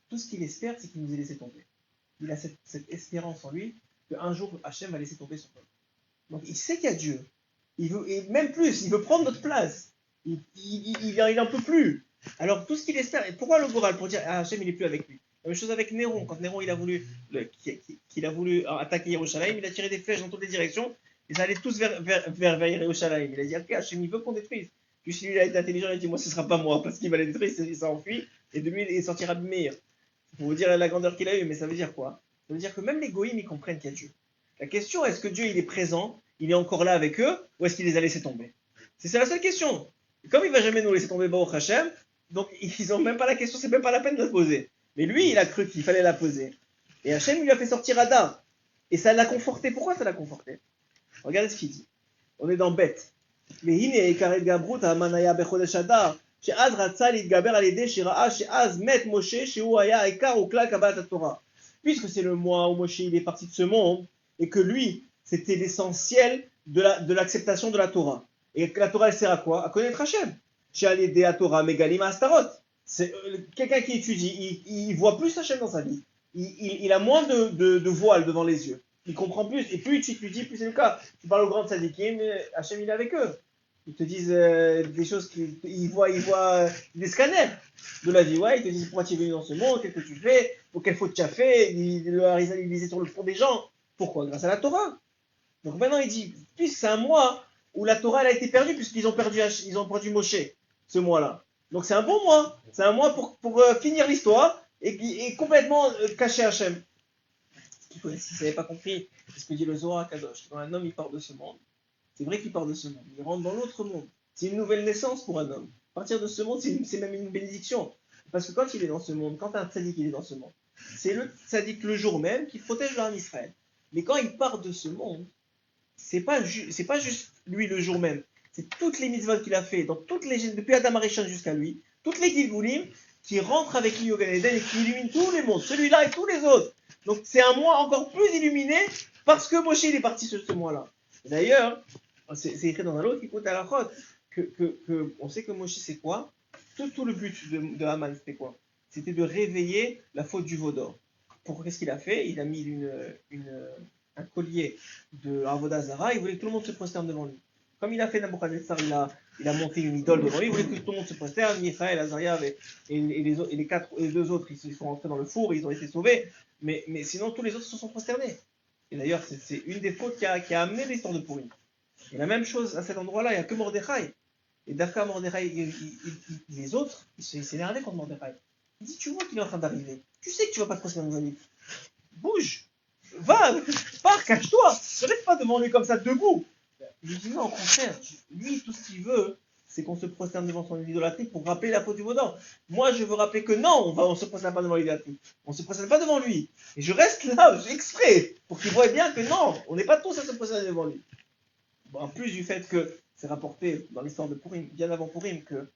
Tout ce qu'il espère, c'est qu'il nous ait laissé tomber. Il a cette espérance en lui qu'un jour, Hachem va laisser tomber son peuple. Donc il sait qu'il y a Dieu. Il veut, et même plus, il veut prendre notre place. Il n'en peut plus. Alors tout ce qu'il espère, et pourquoi le Goral? Pour dire, ah, Hachem, il n'est plus avec lui. La même chose avec Néron. Quand Néron il a voulu attaquer Yerushalayim, il a tiré des flèches dans toutes les directions. Ils allaient tous vers Yerushalayim. Il a dit, ok, Hachem, il veut qu'on détruise. Puis si lui il a été intelligent, il a dit, moi ce sera pas moi, parce qu'il va les détruire, il s'est enfui, et de lui il sortira meilleur. Pour vous dire la grandeur qu'il a eue, mais ça veut dire quoi? Ça veut dire que même les goïms, ils comprennent qu'il y a Dieu. La question, est-ce que Dieu, il est présent, il est encore là avec eux, ou est-ce qu'il les a laissés tomber? C'est la seule question. Et comme il va jamais nous laisser tomber Baruch Hashem, donc ils ont même pas la question, c'est même pas la peine de la poser. Mais lui, il a cru qu'il fallait la poser. Et Hashem, il lui a fait sortir Ada. Et ça l'a conforté. Pourquoi ça l'a conforté? Regardez ce qu'il dit. On est dans Beth. Mais שאז רצה להתגבר על ידי שראה שאז מת משה שהוא היה העיקר וכלל קבלת התורה. Puisque c'est le mois où Moshe il est parti de ce monde et que lui c'était l'essentiel de l'acceptation de la Torah. Et que la Torah elle sert à quoi? À connaître Hachem. Chez Alédé à Torah Megalim Astarot. C'est quelqu'un qui étudie, il voit plus Hachem dans sa vie. Il a moins de voile devant les yeux. Il comprend plus. Et plus tu étudies, plus c'est le cas. Tu parles aux grands tzadikim, Hachem il est avec eux. Ils te disent des choses qu'ils voient des scanners de la vie. Ouais, ils te disent pourquoi tu es venu dans ce monde, qu'est-ce que tu fais, pour quelle faute tu as fait. Le Harizal, il lisait sur le front des gens. Pourquoi? Grâce à la Torah. Donc maintenant, il dit, puisque c'est un mois où la Torah elle a été perdue, puisqu'ils ont perdu Moshe ce mois-là. Donc c'est un bon mois. C'est un mois pour finir l'histoire et complètement cacher Hachem. Si vous n'avez pas compris, c'est ce que dit le Zohar Kadosh. Quand un homme il part de ce monde, c'est vrai qu'il part de ce monde, il rentre dans l'autre monde. C'est une nouvelle naissance pour un homme. Partir de ce monde, c'est même une bénédiction. Parce que quand il est dans ce monde, quand un tzaddik il est dans ce monde, c'est le tzaddik le jour même qui protège l'âme d'Israël. Mais quand il part de ce monde, c'est pas juste lui le jour même. C'est toutes les mitzvot qu'il a fait, depuis Adam Arishon jusqu'à lui, toutes les Gilgulim qui rentrent avec lui au Gan Eden et qui illuminent tous les mondes, celui-là et tous les autres. Donc c'est un mois encore plus illuminé parce que Moshe il est parti sur ce mois-là. D'ailleurs, c'est écrit dans un autre qui coûte à la chôte que on sait que Moshe c'est quoi? Tout le but de Haman c'était quoi? C'était de réveiller la faute du veau d'or. Pourquoi? Qu'est-ce qu'il a fait? Il a mis un collier de Avodah Zara, il voulait que tout le monde se prosterne devant lui. Comme il a fait Nabucodonosor, il a monté une idole devant lui, il voulait que tout le monde se prosterne, Michael, Azaria et les deux autres, ils sont rentrés dans le four, ils ont été sauvés, mais sinon tous les autres se sont prosternés. Et d'ailleurs, c'est une des fautes qui a amené l'histoire de Purim. Et la même chose à cet endroit-là, il n'y a que Mordechai. Et Dafka Mordechai, les autres, ils s'énervaient contre Mordechai. Il dit, tu vois qu'il est en train d'arriver. Tu sais que tu ne vas pas te prosterner devant lui. Bouge, va, pars, cache-toi. Ne reste pas devant lui comme ça, debout. Je lui dis non, au contraire. Lui, tout ce qu'il veut, c'est qu'on se prosterne devant son idolâtrie pour rappeler la faute du Vaudan. Moi, je veux rappeler que non, on ne se prosterne pas devant l'idolâtrie. On ne se prosterne pas devant lui. Et je reste là, exprès, pour qu'il voie bien que non, on n'est pas tous à se prosterner devant lui. Bon, en plus du fait que c'est rapporté dans l'histoire de Purim, bien avant Purim, que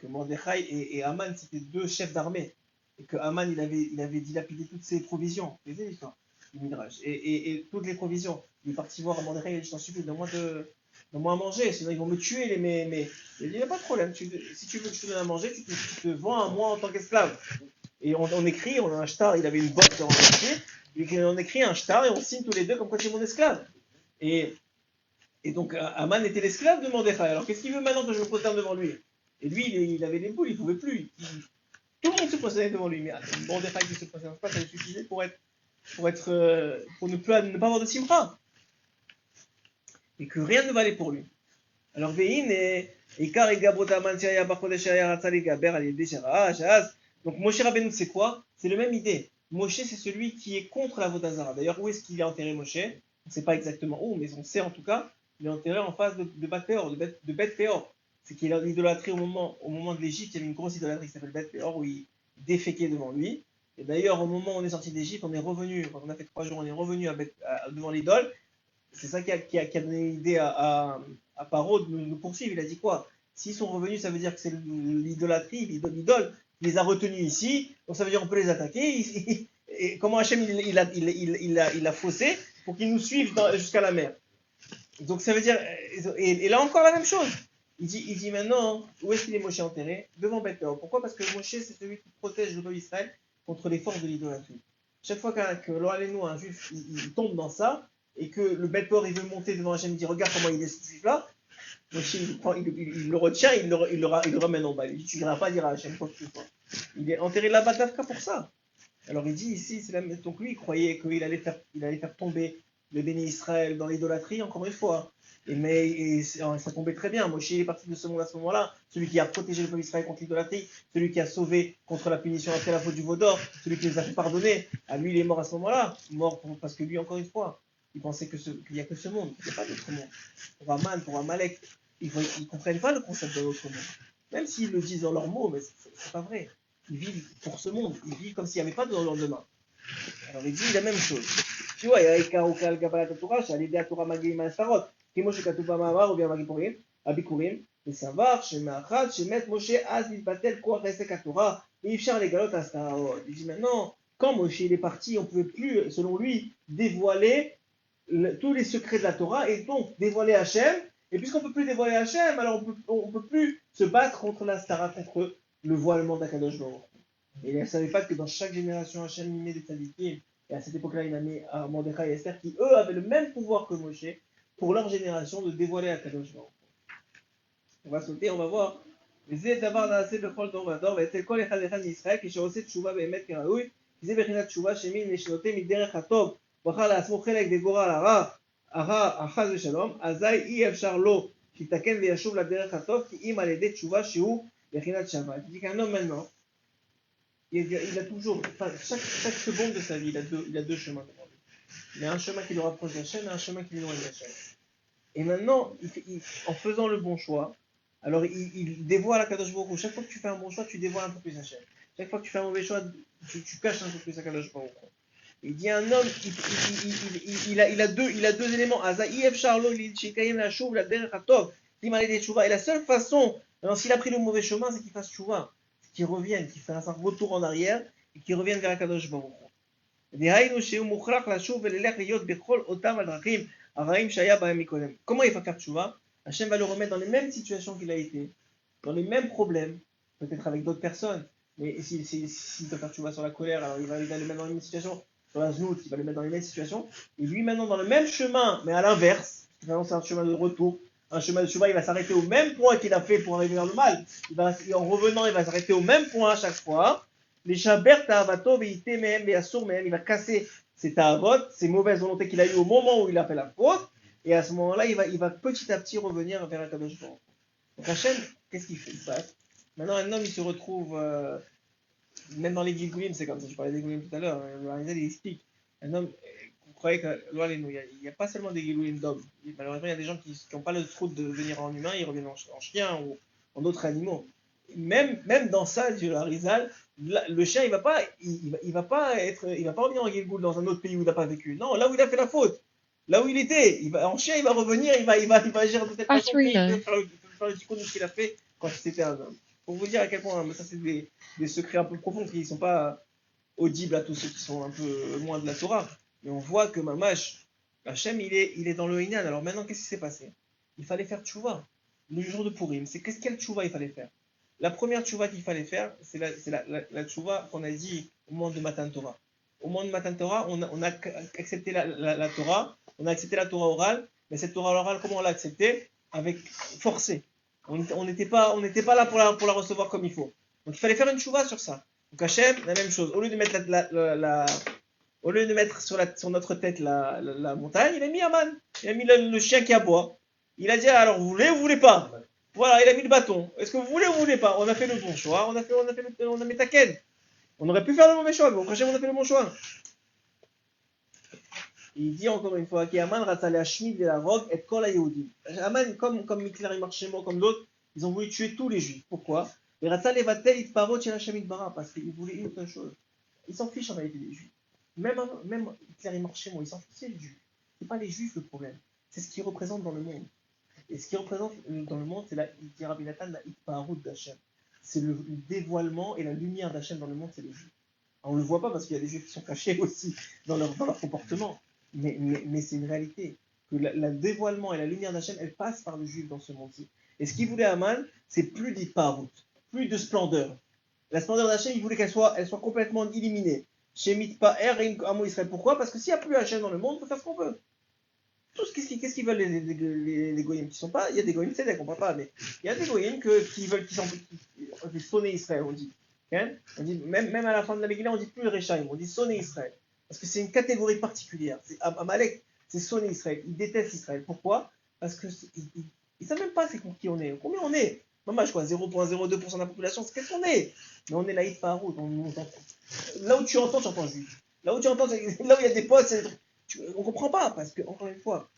Mordechai et Haman, c'était deux chefs d'armée. Et que Haman, il avait dilapidé toutes ses provisions. Vous savez l'histoire. du Midrash. Et toutes les provisions. Il est parti voir à Mordechai, il a dit, je t'en supplie, donne-moi à manger, sinon ils vont me tuer. Mais il dit, il n'y a pas de problème, si tu veux que je te donne à manger, tu te vends à moi en tant qu'esclave. Et on écrit, on a un shtar, il avait une botte dans le pied, on écrit un shtar et on signe tous les deux comme quoi tu es mon esclave. Et donc Aman était l'esclave de Mordechai. Alors qu'est-ce qu'il veut maintenant que je me prosterne devant lui? Et lui, il avait les boules, il ne pouvait plus. Tout le monde se prosternait devant lui, mais Mordechai qui ne se prosterne pas, ça lui suffisait pour ne pas avoir de simra. Et que rien ne valait pour lui. Alors Vein et Kar et Gabrotaman Siria Bachodesh Ratzali Gaber Alidé Shara Shaz. Donc Moshe Rabbeinu, c'est quoi? C'est la même idée. Moshe, c'est celui qui est contre la Vodazara. D'ailleurs, où est-ce qu'il est enterré, Moshe? On ne sait pas exactement où, mais on sait en tout cas, il est enterré en face de Bat Peor, de Beth Peor. C'est qu'il a l'idolâtrie au moment de l'Égypte, il y avait une grosse idolâtrie qui s'appelle Beth Peor, où il déféquait devant lui. Et d'ailleurs, au moment où on est sorti d'Égypte, on est revenu, quand on a fait 3 jours, on est revenu devant l'idole. C'est ça qui a donné l'idée à Paro de nous poursuivre. Il a dit quoi? S'ils sont revenus, ça veut dire que c'est l'idolâtrie, l'idole qui les a retenus ici, donc ça veut dire qu'on peut les attaquer. Et comment Hachem il a faussé pour qu'ils nous suivent jusqu'à la mer. Donc ça veut dire, et là encore la même chose. Il dit maintenant, où est-ce qu'il est Moshe enterré? Devant Beth Peor. Pourquoi? Parce que Moshe, c'est celui qui protège le peuple d'Israël contre les forces de l'idolâtrie. Chaque fois que nous, un juif, il tombe dans ça, et que le Beth Peor, il veut monter devant Hachem, il dit regarde comment il est ce juif-là, Moshe, il le retient, il le ramène en bas. Il dit tu n'iras pas dire à Hachem quoi que ce soit. Il est enterré là-bas d'Afka pour ça. Alors il dit ici, c'est donc lui, il croyait qu'il allait faire tomber le béni Israël dans l'idolâtrie, encore une fois. Mais ça tombait très bien. Moshe est parti de ce monde à ce moment-là. Celui qui a protégé le peuple d'Israël contre l'idolâtrie, celui qui a sauvé contre la punition après la faute du veau d'or, celui qui les a fait pardonner. À lui, il est mort à ce moment-là. Mort parce que lui, encore une fois, il pensait qu'il n'y a que ce monde. Il n'y a pas d'autre monde. Pour Aman, pour Amalek, ils ne comprennent pas le concept de l'autre monde. Même s'ils le disent dans leurs mots, mais c'est pas vrai. Ils vivent pour ce monde. Ils vivent comme s'il n'y avait pas de lendemain. Alors il dit la même chose. Tu vois, il y a Eka ou Kal Kabbalat Torah, l'idée à Torah Magim Astarot, qui Moshe Katuv Bamamar ou bien Abikurim, et Savar, chez Me'achad, chez Met Moshe, Az Mitbatel, Koach Resek Torah, et Ifshar les Galot Astarot. Il dit maintenant, quand Moshe est parti, on ne pouvait plus, selon lui, dévoiler tous les secrets de la Torah, et donc dévoiler Hachem, et puisqu'on ne peut plus dévoiler Hachem, alors on ne peut plus se battre contre l'Astara, contre le voilement d'Akadosh Baruch. Et il ne savait pas que dans chaque génération, Hachem y met des tzadikim. Et à cette époque-là, il a mis à Mordechai et Esther qui, eux, avaient le même pouvoir que Moshe pour leur génération de dévoiler à Kadosh Baruch. On va sauter, on va voir. וזה דבר נעשה בכל דור ודור, ואצל כל אחד ואחד מישראל, כשעושה תשובה באמת כראוי, כי זה בחינת תשובה שמי נשנותה מדרך הטוב, בחר לעצמו חלק בגורל הרע, חס ושלום, אזי אי אפשר לו שיתקן וישוב לדרך הטוב, כי אם על ידי תשובה שהוא בחינת שבת. dit qu'un homme maintenant, il a toujours, chaque seconde de sa vie, il a deux chemins devant lui. Il a un chemin qui le rapproche d'Hachem et un chemin qui l'éloigne d'Hachem. Et maintenant, en faisant le bon choix, alors il dévoile à Kadosh Baruch Hu. Chaque fois que tu fais un bon choix, tu dévoiles un peu plus Hachem. Chaque fois que tu fais un mauvais choix, tu caches un peu plus à Kadosh Baruch Hu. Il dit un homme, il a deux éléments. Azaïev Charlo, il Shikayem la Chouv, la Derech Hatov, Timalé des Chouva. Et la seule façon, alors s'il a pris le mauvais chemin, c'est qu'il fasse Chouva. Qu'il revienne, qu'il fasse un retour en arrière et qu'il revienne vers Kadosh Baruch Hu. Comment il va faire tchouva? Hachem va le remettre dans les mêmes situations qu'il a été, dans les mêmes problèmes, peut-être avec d'autres personnes. Mais s'il doit faire tchouva sur la colère, alors il va le mettre dans les mêmes situations. Sur la znout, il va le mettre dans les mêmes situations. Et lui maintenant dans le même chemin, mais à l'inverse, c'est un chemin de retour. Un chemin de tchouva, il va s'arrêter au même point qu'il a fait pour arriver vers le mal. En revenant, il va s'arrêter au même point à chaque fois. Les shaber ta'avato ve'ite mehem ve'asur mehem, il va casser ses ta'avot, ses mauvaises volontés qu'il a eues au moment où il a fait la faute, et à ce moment-là, il va petit à petit revenir vers Akadosh Baruch Hu. Donc Hachem, qu'est-ce qu'il fait? Maintenant, un homme, il se retrouve, même dans les Gilgulim, c'est comme ça, je parlais des Gilgulim tout à l'heure, le Harizal, il explique. Un homme, vous croyez que, il n'y a pas seulement des Gilgulim d'hommes, malheureusement, il y a des gens qui n'ont pas le trou de venir en humain, ils reviennent en chien ou en d'autres animaux. Même dans ça, dit le Harizal, le chien, il va pas revenir en Gilgoul dans un autre pays où il n'a pas vécu. Non, là où il a fait la faute, là où il était, en chien, il va revenir, il va agir de telle façon qu'il peut faire le tikkun de ce qu'il a fait quand c'était un homme. Pour vous dire à quel point, ça c'est des secrets un peu profonds qui ne sont pas audibles à tous ceux qui sont un peu loin de la Torah. Mais on voit que Mamash, Hachem, il est dans le Hénan. Alors maintenant, qu'est-ce qui s'est passé? Il fallait faire tchouva. Le jour de Purim, quelle tchouva il fallait faire? La première tchouva qu'il fallait faire, c'est la tchouva qu'on a dit au moment de Matan Torah. Au moment de Matan Torah, on a accepté la Torah, on a accepté la Torah orale, mais cette Torah orale, comment on l'a acceptée? Avec forcé. On n'était pas là pour la recevoir comme il faut. Donc il fallait faire une tchouva sur ça. Donc Hachem, la même chose. Au lieu de mettre au lieu de mettre sur notre tête la montagne, il a mis Aman. Il a mis le chien qui aboie. Il a dit alors vous voulez ou vous voulez pas? Voilà, il a mis le bâton. Est-ce que vous voulez ou vous voulez pas? On a fait le bon choix, on a mis Taken. On aurait pu faire le mauvais choix, mais au prochain on a fait le bon choix. Il dit encore une fois qu'Aman ratzalé Hashmid et la rogue et kol Yehudim. Aman, comme Hitler et Marchemo, comme d'autres, ils ont voulu tuer tous les juifs. Pourquoi? Et ratzalé vatel it parot chez Hashemit bara, parce qu'ils voulaient une seule chose. Ils s'en fichent en réalité des juifs. Même Hitler et Marchemo, ils s'en fichaient des juifs. C'est pas les juifs le problème, c'est ce qu'ils représentent dans le monde. Et ce qu'ils représentent dans le monde, c'est dit Rabbi Nathan, la hitparut d'Hachem. C'est le dévoilement et la lumière d'Hachem dans le monde, c'est les juifs. Alors, on ne le voit pas parce qu'il y a des juifs qui sont cachés aussi dans leur comportement. Mais c'est une réalité. Que le dévoilement et la lumière d'Hachem, elle passe par le juif dans ce monde-ci. Et ce qu'il voulait Aman, c'est plus d'Hitparut, plus de splendeur. La splendeur d'Hachem, il voulait qu'elle soit complètement éliminée. Shemit Pa'er et Amo Israël. Pourquoi? Parce que s'il n'y a plus Hachem dans le monde, on peut faire ce qu'on veut. Qu'est-ce qu'ils veulent les goyim qui sont pas? Il y a des goyim, c'est vrai qu'on ne parle pas, mais il y a des goyim qui veulent qui sonner Israël, on dit. Hein? On dit même à la fin de la Megillah, on dit plus le Rechaim, on dit sonner Israël. Parce que c'est une catégorie particulière. Amalek, c'est sonner Israël. Ils détestent Israël. Pourquoi? Parce qu'ils ne savent même pas qui on est. Combien on est? Maman, je crois 0,02% de la population, c'est qu'est-ce qu'on est? Mais on est laïd par route. Là où tu entends juif. Là où tu entends, là où il y a des potes, on ne comprend pas. Parce que, encore une fois,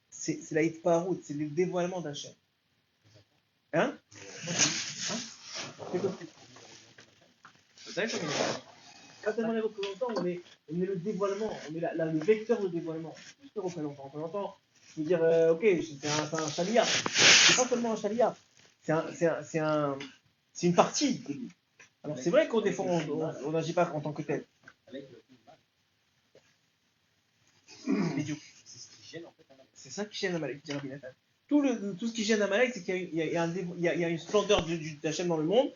c'est laïd par route, c'est le dévoilement d'Hachem. Hein? Quand on est représentant, on est le dévoilement, on est le vecteur de dévoilement. Plus que représentant. Représentant, je veux dire, ok, c'est un chaliard. C'est pas seulement un chaliard, c'est une partie de lui. Alors c'est vrai qu'au défend, on n'agit pas en tant que tel. C'est ça qui gêne Amalek, dit Rabbi Nathan. Tout ce qui gêne Amalek, c'est qu'il y a une splendeur d'Hachem dans le monde,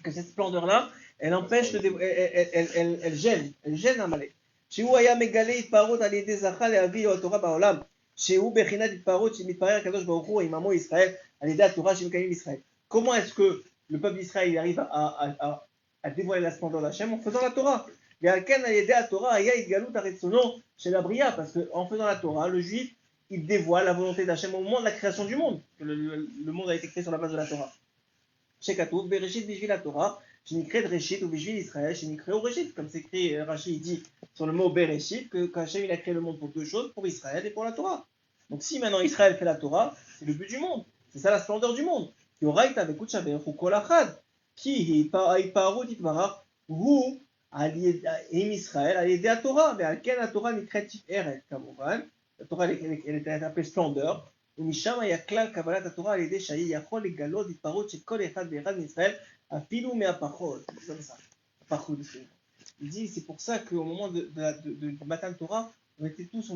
que cette splendeur-là, elle empêche elle gêne Amalek. Chez היה מגלה התפארות על ידי זכה להביא התורה בעולם, שהוא בחינת התפארות שמתפאר הקדוש ברוך הוא עם עמו ישראל על ידי התורה שמקיימים ישראל. Comment est-ce que le peuple d'Israël arrive à dévoiler la splendeur d'Hachem? En faisant la Torah. ועל כן על ידי התורה היה התגלות הרצונו של הבריאה, parce qu'en faisant la Torah, le juif, il dévoile la volonté d'Hachem au moment de la création du monde. Le monde a été créé sur la base de la Torah. Shekatouf, Bereshit Bishvil la Torah, Shenikret Reshit ou Bishvil Israël, Shenikret ou Reshit, comme c'est écrit, Rashi dit sur le mot Bereshit, que Hachem il a créé le monde pour deux choses, pour Israël et pour la Torah. Donc si maintenant Israël fait la Torah, c'est le but du monde, c'est ça la splendeur du monde. Yoraita avec Uchaber, ou Kolachad, qui Hiparut Itmarach, ou עם ישראל על ידי התורה, ועל כן התורה נקראת תפארת כמובן, התורה elle est appelée splendeur, ומשם היה כלל קבלת התורה על ידי שהיה יכול לגלות התפארות של כל אחד ואחד מישראל, אפילו מהפחות, comme ça, הפחות. Il dit, c'est pour ça qu'au moment du Matan Torah, on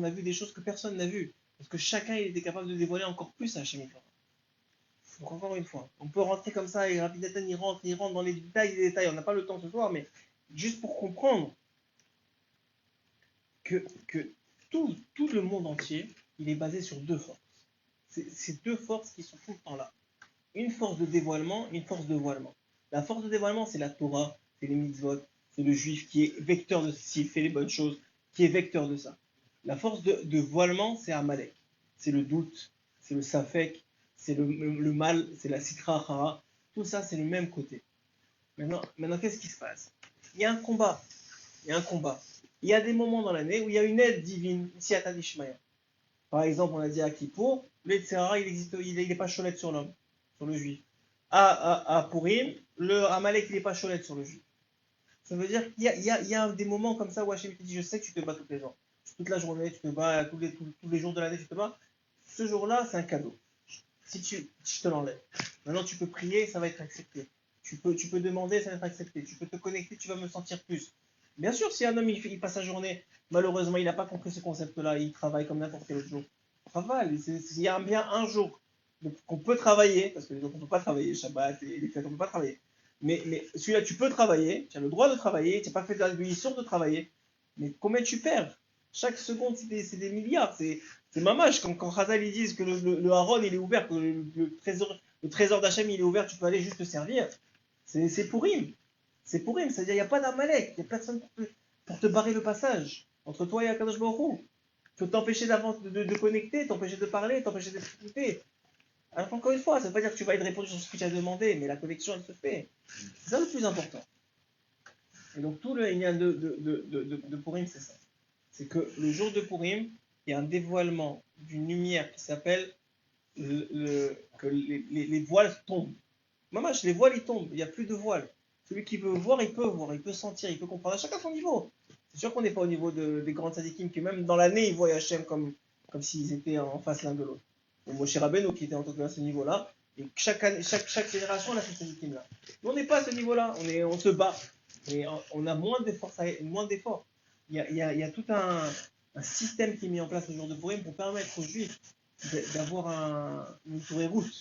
a vu des choses que personne n'a vues, parce que chacun il était capable de dévoiler encore plus Hachem. Donc encore une fois, on peut rentrer comme ça, et Rabbi Nathan il rentre dans les détails, on n'a pas le temps ce soir, mais juste pour comprendre que tout le monde entier, il est basé sur deux forces. C'est deux forces qui sont tout le temps là. Une force de dévoilement, une force de voilement. La force de dévoilement, c'est la Torah, c'est les mitzvot, c'est le juif qui est vecteur de s'il fait les bonnes choses, qui est vecteur de ça. La force de voilement, c'est Amalek. C'est le doute, c'est le safek, c'est le mal, c'est la sitra achara. Tout ça, c'est le même côté. Maintenant, qu'est-ce qui se passe? Il y a un combat. Il y a des moments dans l'année où il y a une aide divine, Siata d'Ishmaël. Par exemple, on a dit à Kippour, le Tzera, il n'est pas cholette sur l'homme, sur le juif. À Purim, le Amalek, il n'est pas cholette sur le juif. Ça veut dire qu'il y a des moments comme ça où Hachem te dit, je sais que tu te bats tous les jours. Toute la journée, tu te bats, tous les jours de l'année, tu te bats. Ce jour-là, c'est un cadeau. Si je te l'enlève. Maintenant, tu peux prier, ça va être accepté. Tu peux demander, ça va être accepté. Tu peux te connecter, tu vas me sentir plus. Bien sûr, si un homme il passe sa journée, malheureusement, il n'a pas compris ce concept-là, il travaille comme n'importe quel autre jour. Il travaille, il y a bien un jour qu'on peut travailler, parce que les autres on ne peut pas travailler, Shabbat et les fêtes, on ne peut pas travailler. Mais celui-là, tu peux travailler, tu as le droit de travailler, tu n'as pas fait de l'obligation de travailler, mais combien tu perds? Chaque seconde, c'est des milliards. C'est mamage, comme quand Khazal ils disent que le Haron il est ouvert, que le trésor d'Hachem il est ouvert, tu peux aller juste te servir. C'est pourri. C'est pourri, c'est-à-dire il n'y a pas d'Amalek, il n'y a personne pour te barrer le passage entre toi et Akadosh Baruch Hu. Faut t'empêcher de connecter, t'empêcher de parler, t'empêcher de discuter. Alors qu'encore une fois, ça ne veut pas dire que tu vas être répondu sur ce que tu as demandé, mais la connexion elle se fait. C'est ça le plus important. Et donc tout le lien de Purim, c'est ça. C'est que le jour de Purim, il y a un dévoilement d'une lumière qui s'appelle que les voiles tombent. Mamash, les voiles ils tombent, il n'y a plus de voiles. Celui qui veut voir, il peut sentir, il peut comprendre, à chacun son niveau. C'est sûr qu'on n'est pas au niveau des grands tzadikim, qui même dans l'année, ils voient Hachem comme s'ils étaient en face l'un de l'autre. Ou Moshe Rabbeinu qui était en tout cas à ce niveau-là, et chaque génération, elle a ce tzadikim-là. Nous, on n'est pas à ce niveau-là, on se bat, mais on a moins d'efforts. Il y a tout un système qui est mis en place le jour de Purim pour permettre aux Juifs d'avoir une tourée route,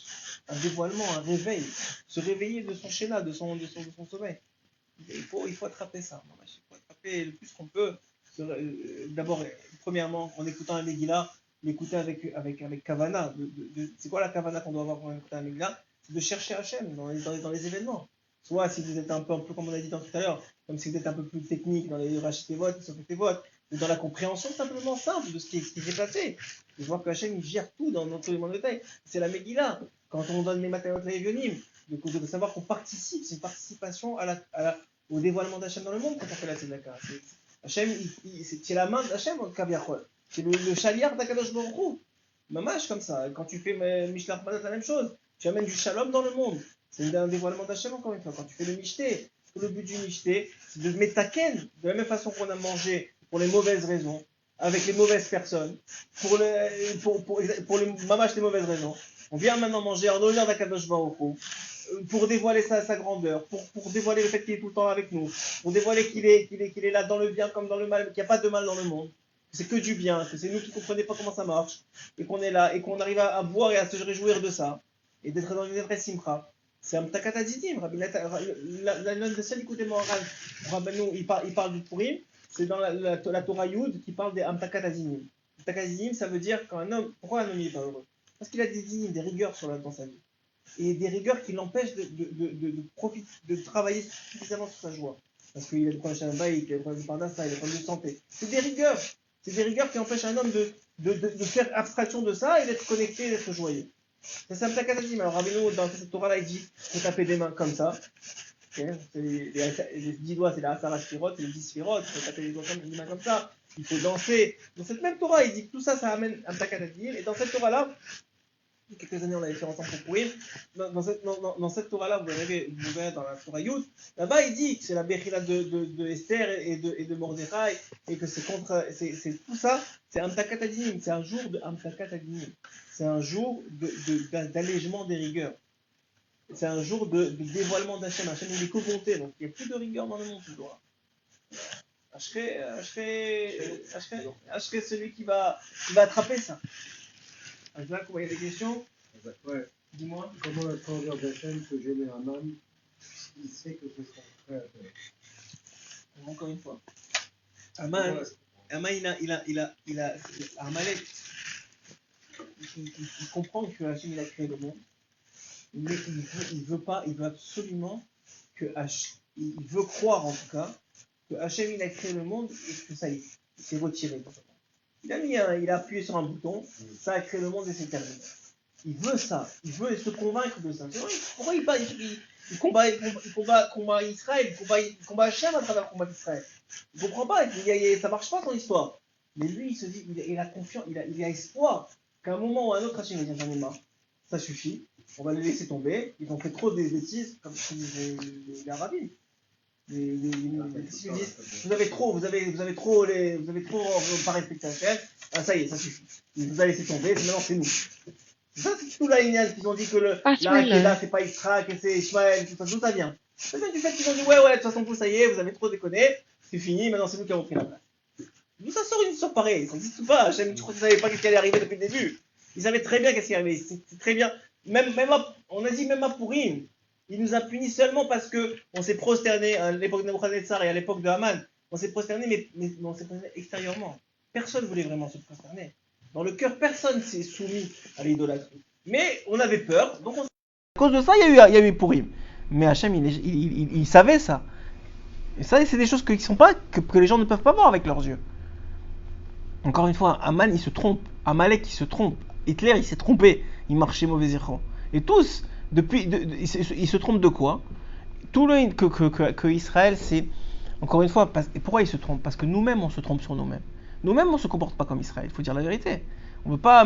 un dévoilement, un réveil, se réveiller de son schéna, de son sommeil. Il faut attraper ça. Il faut attraper le plus qu'on peut. D'abord, premièrement, en écoutant un Megillah, l'écouter avec Kavana. C'est quoi la Kavana qu'on doit avoir pour écouter un Megillah? C'est de chercher Hachem dans les événements. Soit si vous êtes un peu, comme on a dit tout à l'heure, comme si vous êtes un peu plus technique dans les racheter votes, les sauver votes, ou dans la compréhension simplement simple de ce qui s'est passé. De voir que Hachem il gère tout dans tous les moindres détails. C'est la Megillah. Quand on donne les matériaux Lévionim, de savoir qu'on participe, c'est une participation au dévoilement d'Hachem dans le monde quand on fait la tzedaka. Hachem, c'est la main d'Hachem, Kaviachol. C'est le chaliard d'Akadosh Baruch Hu. Mamash comme ça. Quand tu fais Mishlach Manot, la même chose. Tu amènes du shalom dans le monde. C'est un dévoilement d'Hachem encore une fois. Quand tu fais le mishté, le but du mishté, c'est de metaken, de la même façon qu'on a mangé pour les mauvaises raisons, avec les mauvaises personnes, pour les mamash les mauvaises raisons. On vient maintenant manger en honneur d'Akadosh Baruch Hu, pour dévoiler sa grandeur, pour dévoiler le fait qu'il est tout le temps avec nous, pour dévoiler qu'il est là dans le bien comme dans le mal, qu'il n'y a pas de mal dans le monde, que c'est que du bien, que c'est nous qui ne comprenons pas comment ça marche, et qu'on est là, et qu'on arrive à boire et à se réjouir de ça, et d'être dans une vraie simcha. C'est un takata didim. L'un des seuls écoutés moral, Rabbeinu, il parle du Purim, c'est dans la Torah Yud qui parle des Amtakat Azinim. Amtakat Azinim, ça veut dire qu'un homme, pourquoi un homme n'est pas heureux? Parce qu'il a des dinim, des rigueurs dans sa vie. Et des rigueurs qui l'empêchent de travailler suffisamment sur sa joie. Parce qu'il a des problèmes de Shalabay, il a des problèmes de Pardassa, il a des problèmes de santé. C'est des rigueurs. C'est des rigueurs qui empêchent un homme de faire abstraction de ça et d'être connecté et d'être joyeux. C'est un Amtakat. Alors Rabbeinu, dans cette Torah-là, il dit faut taper des mains comme ça. Okay, les 10 doigts, c'est la Asara Shpirot, c'est les 10 Shpirot, il faut taper les mains comme ça, il faut danser. Dans cette même Torah, il dit que tout ça, ça amène un Amtakat. Et dans cette Torah-là, il y a quelques années, on l'avait fait ensemble pour Purim. Dans cette Torah-là, vous verrez dans la Torah Yud, là-bas, il dit que c'est la Bechila de Esther et de Mordechai, et que c'est tout ça, c'est Amtakat Adinim, c'est un jour de Amtakat Adinim. C'est un jour d'allègement des rigueurs. C'est un jour de dévoilement d'Hachem. Hachem, il est co-bonté, donc il n'y a plus de rigueur dans le monde, toujours. Hachem, celui qui va attraper ça. Isaac, il y a des questions? Ouais. Dis-moi. Comment la grandeur d'Hachem peut gêner un homme? Il sait que ce sera prêt à faire. Encore une fois. Aman, Amalek, il comprend que Hachem, il a créé le monde. Mais il veut absolument il veut croire en tout cas que Hachem il a créé le monde et que ça y est, il s'est retiré. Il a appuyé sur un bouton, ça a créé le monde et c'est terminé. Il veut ça, il veut se convaincre de ça. Pourquoi il combat Israël, il combat Hachem à travers le combat d'Israël. Il ne comprend pas, ça marche pas son histoire. Mais lui il se dit, il a confiance, il a espoir qu'à un moment ou à un autre Hachem va dire j'en ai marre, ça suffit. On va les laisser tomber. Ils ont fait trop des bêtises, comme disent les rabbins. Vous avez trop pas respecté Hachem. Ah, ça y est, ça suffit. Il vous a laissé tomber, maintenant c'est nous. Ça, c'est tout la lignage qu'ils ont dit que la Hakeda, c'est pas Israël, que c'est Ishmael, tout ça, d'où ça vient? Ça vient du fait qu'ils ont dit, ouais, de toute façon, vous, ça y est, vous avez trop déconné. c'est fini, maintenant c'est nous qui avons pris la place. D'où ça sort une histoire pareille? Ça n'existe pas. Hachem, tu crois qu'ils ne savaient pas qu'est-ce qui allait arriver depuis le début? Ils savaient très bien qu'est-ce qui arrivait. C'est très bien. On a dit même à Pourim, il nous a punis seulement parce qu'on s'est prosterné à l'époque de Nebuchadnezzar et à l'époque de Haman. On s'est prosterné, mais on s'est prosterné extérieurement. Personne ne voulait vraiment se prosterner. Dans le cœur, personne s'est soumis à l'idolâtrie. Mais on avait peur, donc à cause de ça, il y a eu Pourim. Mais Hachem, il savait ça. Et ça, c'est des choses que les gens ne peuvent pas voir avec leurs yeux. Encore une fois, Haman, il se trompe. Amalek, il se trompe. Hitler, il s'est trompé. Il marchait mauvais écran. Et tous, ils se trompent de quoi? Tout le que Israël, c'est... Encore une fois, pourquoi ils se trompent? Parce que nous-mêmes, on se trompe sur nous-mêmes. Nous-mêmes, on ne se comporte pas comme Israël. Il faut dire la vérité. On ne veut pas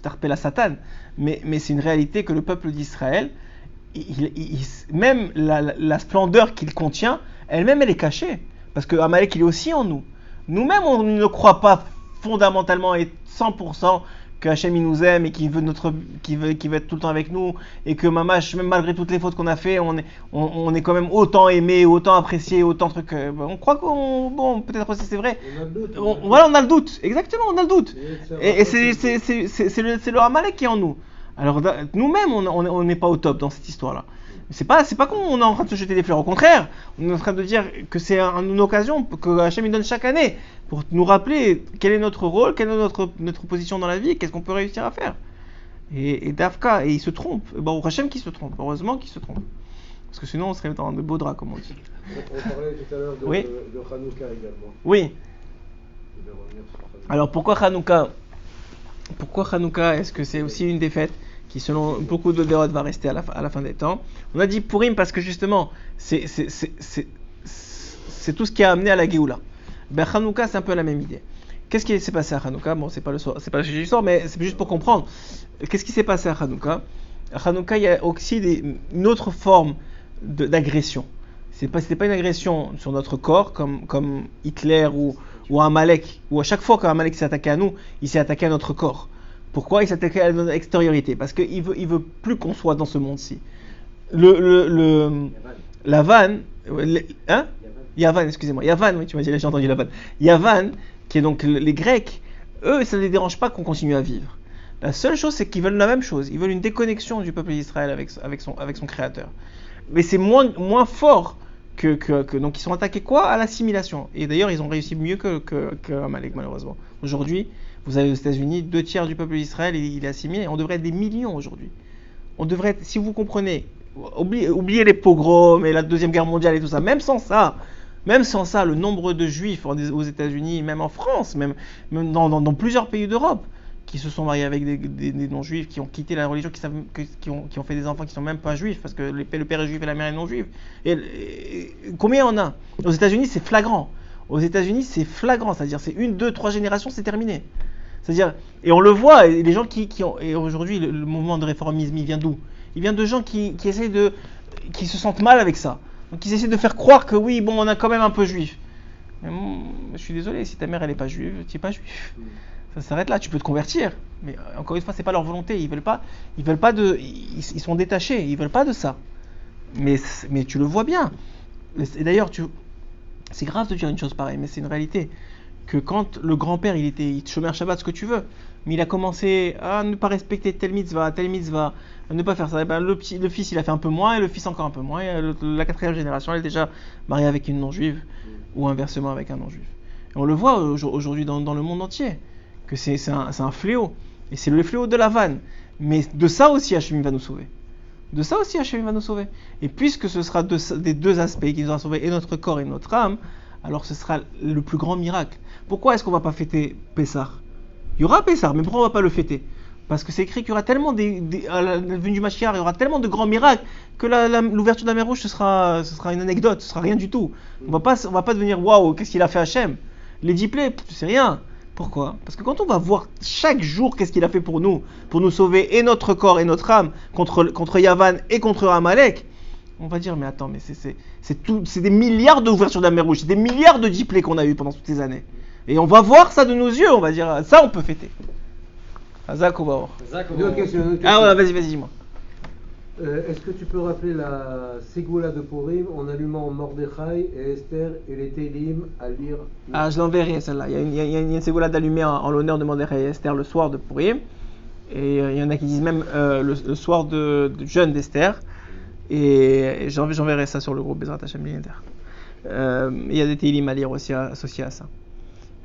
tarper la Satan. Mais c'est une réalité que le peuple d'Israël, même la splendeur qu'il contient, elle-même, elle est cachée. Parce que Amalek, il est aussi en nous. Nous-mêmes, on ne croit pas fondamentalement et 100% que Hachem il nous aime et qu'il veut être tout le temps avec nous, et que Mamash, même malgré toutes les fautes qu'on a fait, on est quand même autant aimé, autant apprécié, autant truc. On croit bon, peut-être aussi c'est vrai. On a le doute. Exactement, on a le doute. Et c'est le Amalek qui est en nous. Alors nous-mêmes, on n'est pas au top dans cette histoire-là. C'est pas qu'on est en train de se jeter des fleurs. Au contraire, on est en train de dire que c'est une occasion que Hachem il donne chaque année pour nous rappeler quel est notre rôle, quelle est notre position dans la vie, qu'est-ce qu'on peut réussir à faire. Et Dafka, et il se trompe. Bon, Hachem qui se trompe, heureusement qu'il se trompe. Parce que sinon on serait dans de beaux draps, comme on dit. On parlait tout à l'heure de Hanouka également. Oui. Alors pourquoi Hanouka? Est-ce que c'est aussi une des fêtes qui, selon beaucoup de dérotes, va rester à la fin des temps? On a dit Pourim parce que justement, c'est tout ce qui a amené à la Géoula. Ben Hanouka, c'est un peu la même idée. Qu'est-ce qui s'est passé à Hanouka? Bon, c'est pas le sujet du soir, mais c'est juste pour comprendre. Qu'est-ce qui s'est passé à Hanouka? À Hanouka, il y a aussi une autre forme d'agression. C'était pas une agression sur notre corps, comme Hitler ou Amalek, où à chaque fois qu'Amalek s'est attaqué à nous, il s'est attaqué à notre corps. Pourquoi? Il s'est attaqué à notre extériorité. Parce qu'il veut plus qu'on soit dans ce monde-ci. Yavan, excusez-moi. Yavan, oui, tu m'as dit, j'ai entendu Yavan. Yavan, qui est donc les Grecs, eux, ça ne les dérange pas qu'on continue à vivre. La seule chose, c'est qu'ils veulent la même chose. Ils veulent une déconnexion du peuple d'Israël avec son créateur. Mais c'est moins fort donc ils sont attaqués quoi? À l'assimilation. Et d'ailleurs, ils ont réussi mieux que Amalek, malheureusement. Aujourd'hui, vous avez aux États-Unis, 2/3 du peuple d'Israël, il est assimilé. On devrait être des millions aujourd'hui. On devrait être, si vous comprenez, oubliez les pogroms et la Deuxième Guerre mondiale et tout ça, même sans ça, le nombre de juifs aux États-Unis, même en France, même dans plusieurs pays d'Europe, qui se sont mariés avec des non-juifs, qui ont quitté la religion, qui ont fait des enfants qui ne sont même pas juifs, parce que le père est juif et la mère est non-juive. Et combien on a? Aux États-Unis, c'est flagrant. C'est-à-dire c'est 1, 2, 3 générations, c'est terminé. C'est-à-dire, et on le voit, et les gens et aujourd'hui, le mouvement de réformisme, il vient d'où? Il vient de gens qui se sentent mal avec ça. Donc ils essaient de faire croire que oui, bon, on a quand même un peu juif. Mais je suis désolé, si ta mère elle est pas juive, tu n'es pas juif. Ça s'arrête là, tu peux te convertir. Mais encore une fois, c'est pas leur volonté. Ils veulent pas ils sont détachés. Ils veulent pas de ça. Mais tu le vois bien. Et d'ailleurs, c'est grave de dire une chose pareille, mais c'est une réalité. Que quand le grand-père, il chômeur Shabbat, ce que tu veux, mais il a commencé à ne pas respecter telle mitzvah, à ne pas faire ça. Et ben, le fils, il a fait un peu moins, et le fils encore un peu moins. Et la 4e génération, elle est déjà mariée avec une non-juive, ou inversement avec un non-juif. Et on le voit aujourd'hui dans le monde entier. Que c'est un fléau. Et c'est le fléau de la vanne. Mais de ça aussi, Hachem va nous sauver. Et puisque ce sera des deux aspects qui nous ont sauvés, et notre corps et notre âme, alors ce sera le plus grand miracle. Pourquoi est-ce qu'on ne va pas fêter Pessah? Il y aura Pessah, mais pourquoi on ne va pas le fêter? Parce que c'est écrit qu'il y aura tellement, à la venue du Mashiach, il y aura tellement de grands miracles que l'ouverture de la mer Rouge, ce sera une anecdote, ce sera rien du tout. On va pas devenir waouh, qu'est-ce qu'il a fait Hachem? Les 10 plaies, c'est rien. Pourquoi? Parce que quand on va voir chaque jour qu'est-ce qu'il a fait pour nous sauver et notre corps et notre âme contre Yavan et contre Amalek, on va dire mais attends, mais c'est des milliards d'ouvertures de la mer Rouge, c'est des milliards de diplés qu'on a eu pendant toutes ces années. Et on va voir ça de nos yeux, on va dire ça on peut fêter. Azak ou Baor. Une autre question. Ah ouais, vas-y, dis-moi. Est-ce que tu peux rappeler la Ségoula de Purim en allumant Mordechai et Esther et les Télim à lire? Ah, je l'enverrai celle-là. Il y a une ségoula d'allumer en l'honneur de Mordechai et Esther le soir de Purim. Et il y en a qui disent même le soir de jeûne d'Esther. Et j'enverrai ça sur le groupe Bezrat Hashem Inter. Il y a des Télim à lire aussi associés à ça.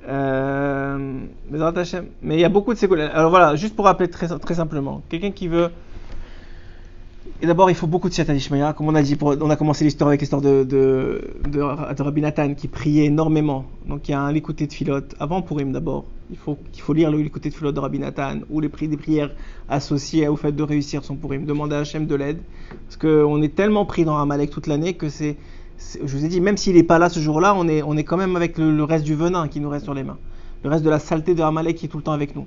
Bezrat Hashem. Mais il y a beaucoup de ségoula. Alors voilà, juste pour rappeler très, très simplement. Quelqu'un qui veut. Et d'abord, il faut beaucoup de Siyata Dishmaya. Comme on a dit, on a commencé l'histoire avec l'histoire de Rabbi Nathan qui priait énormément. Donc il y a un l'écouté de Philote avant Purim d'abord. Il faut lire l'écouté de Philote de Rabbi Nathan ou des prières associées au fait de réussir son Purim. Demander à Hachem de l'aide. Parce qu'on est tellement pris dans Amalek toute l'année que je vous ai dit, même s'il n'est pas là ce jour-là, on est quand même avec le reste du venin qui nous reste sur les mains. Le reste de la saleté de Amalek qui est tout le temps avec nous.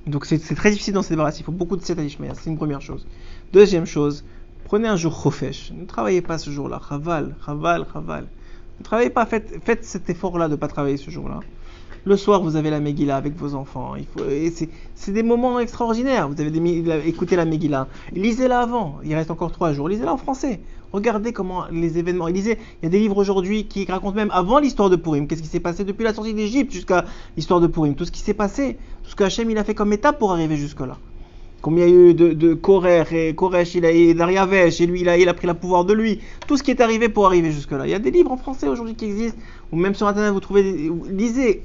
Donc c'est très difficile d'en se débarrasser. Il faut beaucoup de Siyata Dishmaya. C'est une première chose. Deuxième chose, prenez un jour chofesh. Ne travaillez pas ce jour-là. Chaval. Ne travaillez pas. Faites cet effort-là de ne pas travailler ce jour-là. Le soir, vous avez la Megillah avec vos enfants. C'est des moments extraordinaires. Vous avez écouté la Megillah. Lisez-la avant. Il reste encore 3 jours. Lisez-la en français. Regardez comment les événements. Il y a des livres aujourd'hui qui racontent même avant l'histoire de Purim. Qu'est-ce qui s'est passé depuis la sortie d'Égypte jusqu'à l'histoire de Purim. Tout ce qui s'est passé. Tout ce que Hachem il a fait comme étape pour arriver jusque-là. Combien il y a eu de Koresh, et Koresh il a eu d'Ariavesh, et lui il a pris le pouvoir de lui. Tout ce qui est arrivé pour arriver jusque-là. Il y a des livres en français aujourd'hui qui existent, ou même sur internet vous trouvez, lisez,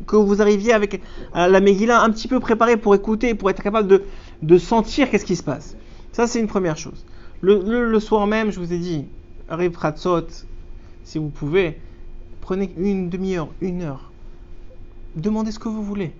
que vous arriviez avec la Megillah un petit peu préparé pour écouter, pour être capable de sentir qu'est-ce qui se passe. Ça c'est une première chose. Le soir même, je vous ai dit, arrive Khatzot, si vous pouvez, prenez une demi-heure, 1 heure, demandez ce que vous voulez.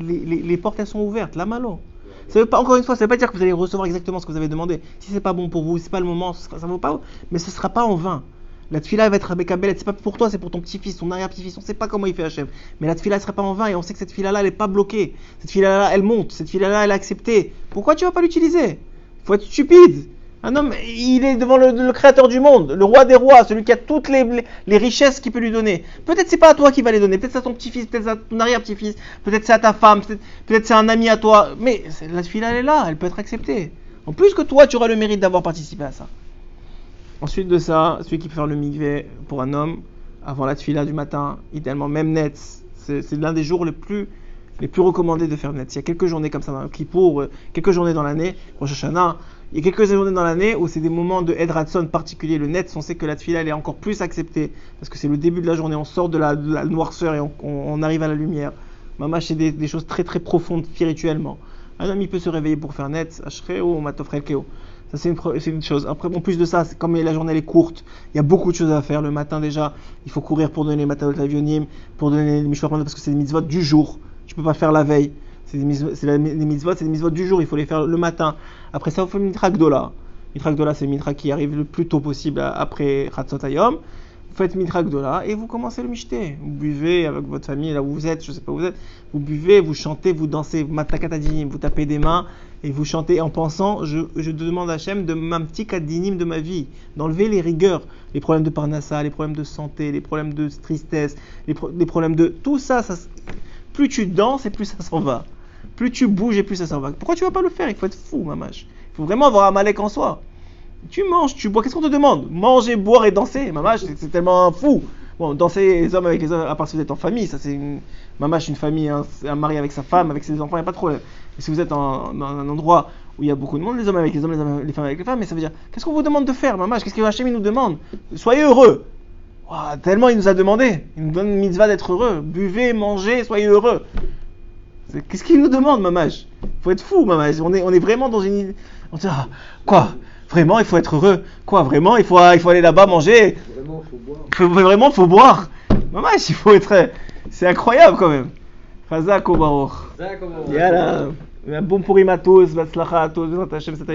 Les portes elles sont ouvertes, la malo. Ça veut pas, encore une fois, ça veut pas dire que vous allez recevoir exactement ce que vous avez demandé. Si c'est pas bon pour vous, c'est pas le moment, ça vaut pas, mais ce sera pas en vain. La tefila va être avec Abel, c'est pas pour toi, c'est pour ton petit-fils, ton arrière-petit-fils, on sait pas comment il fait Hachem. Mais la tefila elle sera pas en vain et on sait que cette tefila là elle est pas bloquée. Cette tefila là elle monte, cette tefila là elle est acceptée. Pourquoi tu vas pas l'utiliser? Faut être stupide. Un homme, il est devant le créateur du monde, le roi des rois, celui qui a toutes les richesses qu'il peut lui donner. Peut-être c'est pas à toi qu'il va les donner, peut-être c'est à ton petit-fils, peut-être c'est à ton arrière-petit-fils, peut-être c'est à ta femme, peut-être c'est un ami à toi. Mais la tefila elle est là, elle peut être acceptée. En plus que toi, tu auras le mérite d'avoir participé à ça. Ensuite de ça, celui qui peut faire le mikvé pour un homme, avant la tefila du matin, idéalement même net, c'est l'un des jours les plus recommandés de faire net. Il y a quelques journées comme ça dans le Kippour, quelques journées dans l'année, Rosh Hashanah, il y a quelques journées dans l'année où c'est des moments de Ed Ratson particuliers. Le net, on sait que la tefila elle est encore plus acceptée parce que c'est le début de la journée, on sort de la noirceur et on arrive à la lumière. Mamash, c'est des choses très très profondes spirituellement. Un homme il peut se réveiller pour faire net, Ashreo ou Matofrelkeo. Ça c'est une chose. Après, en plus de ça, comme la journée elle est courte, il y a beaucoup de choses à faire. Le matin déjà, il faut courir pour donner les matalot avionim, pour donner les mishpachot parce que c'est des mitzvot du jour. Tu peux pas faire la veille. Les mitzvot, c'est des mitzvot du jour, il faut les faire le matin. Après ça, il faut le mitra gdola. Mitra gdola, c'est le mitra qui arrive le plus tôt possible après Chatzot Hayom. Vous faites mitra gdola et vous commencez le mishté. Vous buvez avec votre famille, là où vous êtes, je sais pas où vous êtes. Vous buvez, vous chantez, vous dansez, matakatadinim, vous tapez des mains et vous chantez en pensant, je demande à Hachem de ma petit kadinim de ma vie, d'enlever les rigueurs, les problèmes de parnassa, les problèmes de santé, les problèmes de tristesse, les problèmes de tout ça. Plus tu danses et plus ça s'en va. Plus tu bouges et plus ça s'en va. Pourquoi tu vas pas le faire? Il faut être fou, mamash. Il faut vraiment avoir un Amalek en soi. Tu manges, tu bois. Qu'est-ce qu'on te demande? Manger, boire et danser, mamash, c'est tellement fou. Bon, danser les hommes avec les hommes, à part si vous êtes en famille, ça c'est mamash, une famille, un mari avec sa femme, avec ses enfants, il n'y a pas de problème. Mais si vous êtes dans un endroit où il y a beaucoup de monde, les hommes avec les hommes, les femmes avec les femmes, mais ça veut dire, qu'est-ce qu'on vous demande de faire, mamash? Qu'est-ce que Hachem nous demande? Soyez heureux. Wow, tellement il nous a demandé. Il nous donne une mitzvah d'être heureux. Buvez, mangez, soyez heureux. Qu'est-ce qu'il nous demande, mamash? Faut être fou, mamash. On est vraiment dans une... On dit, quoi? Vraiment, il faut être heureux? Quoi? Vraiment, il faut aller là-bas manger? Vraiment, il faut boire. Vraiment, il faut boire? Mamash, il faut être... C'est incroyable, quand même. Chazak au baruch. Yala. Un bon Purim à tous. Batzlacha à tous. Hashem, c'est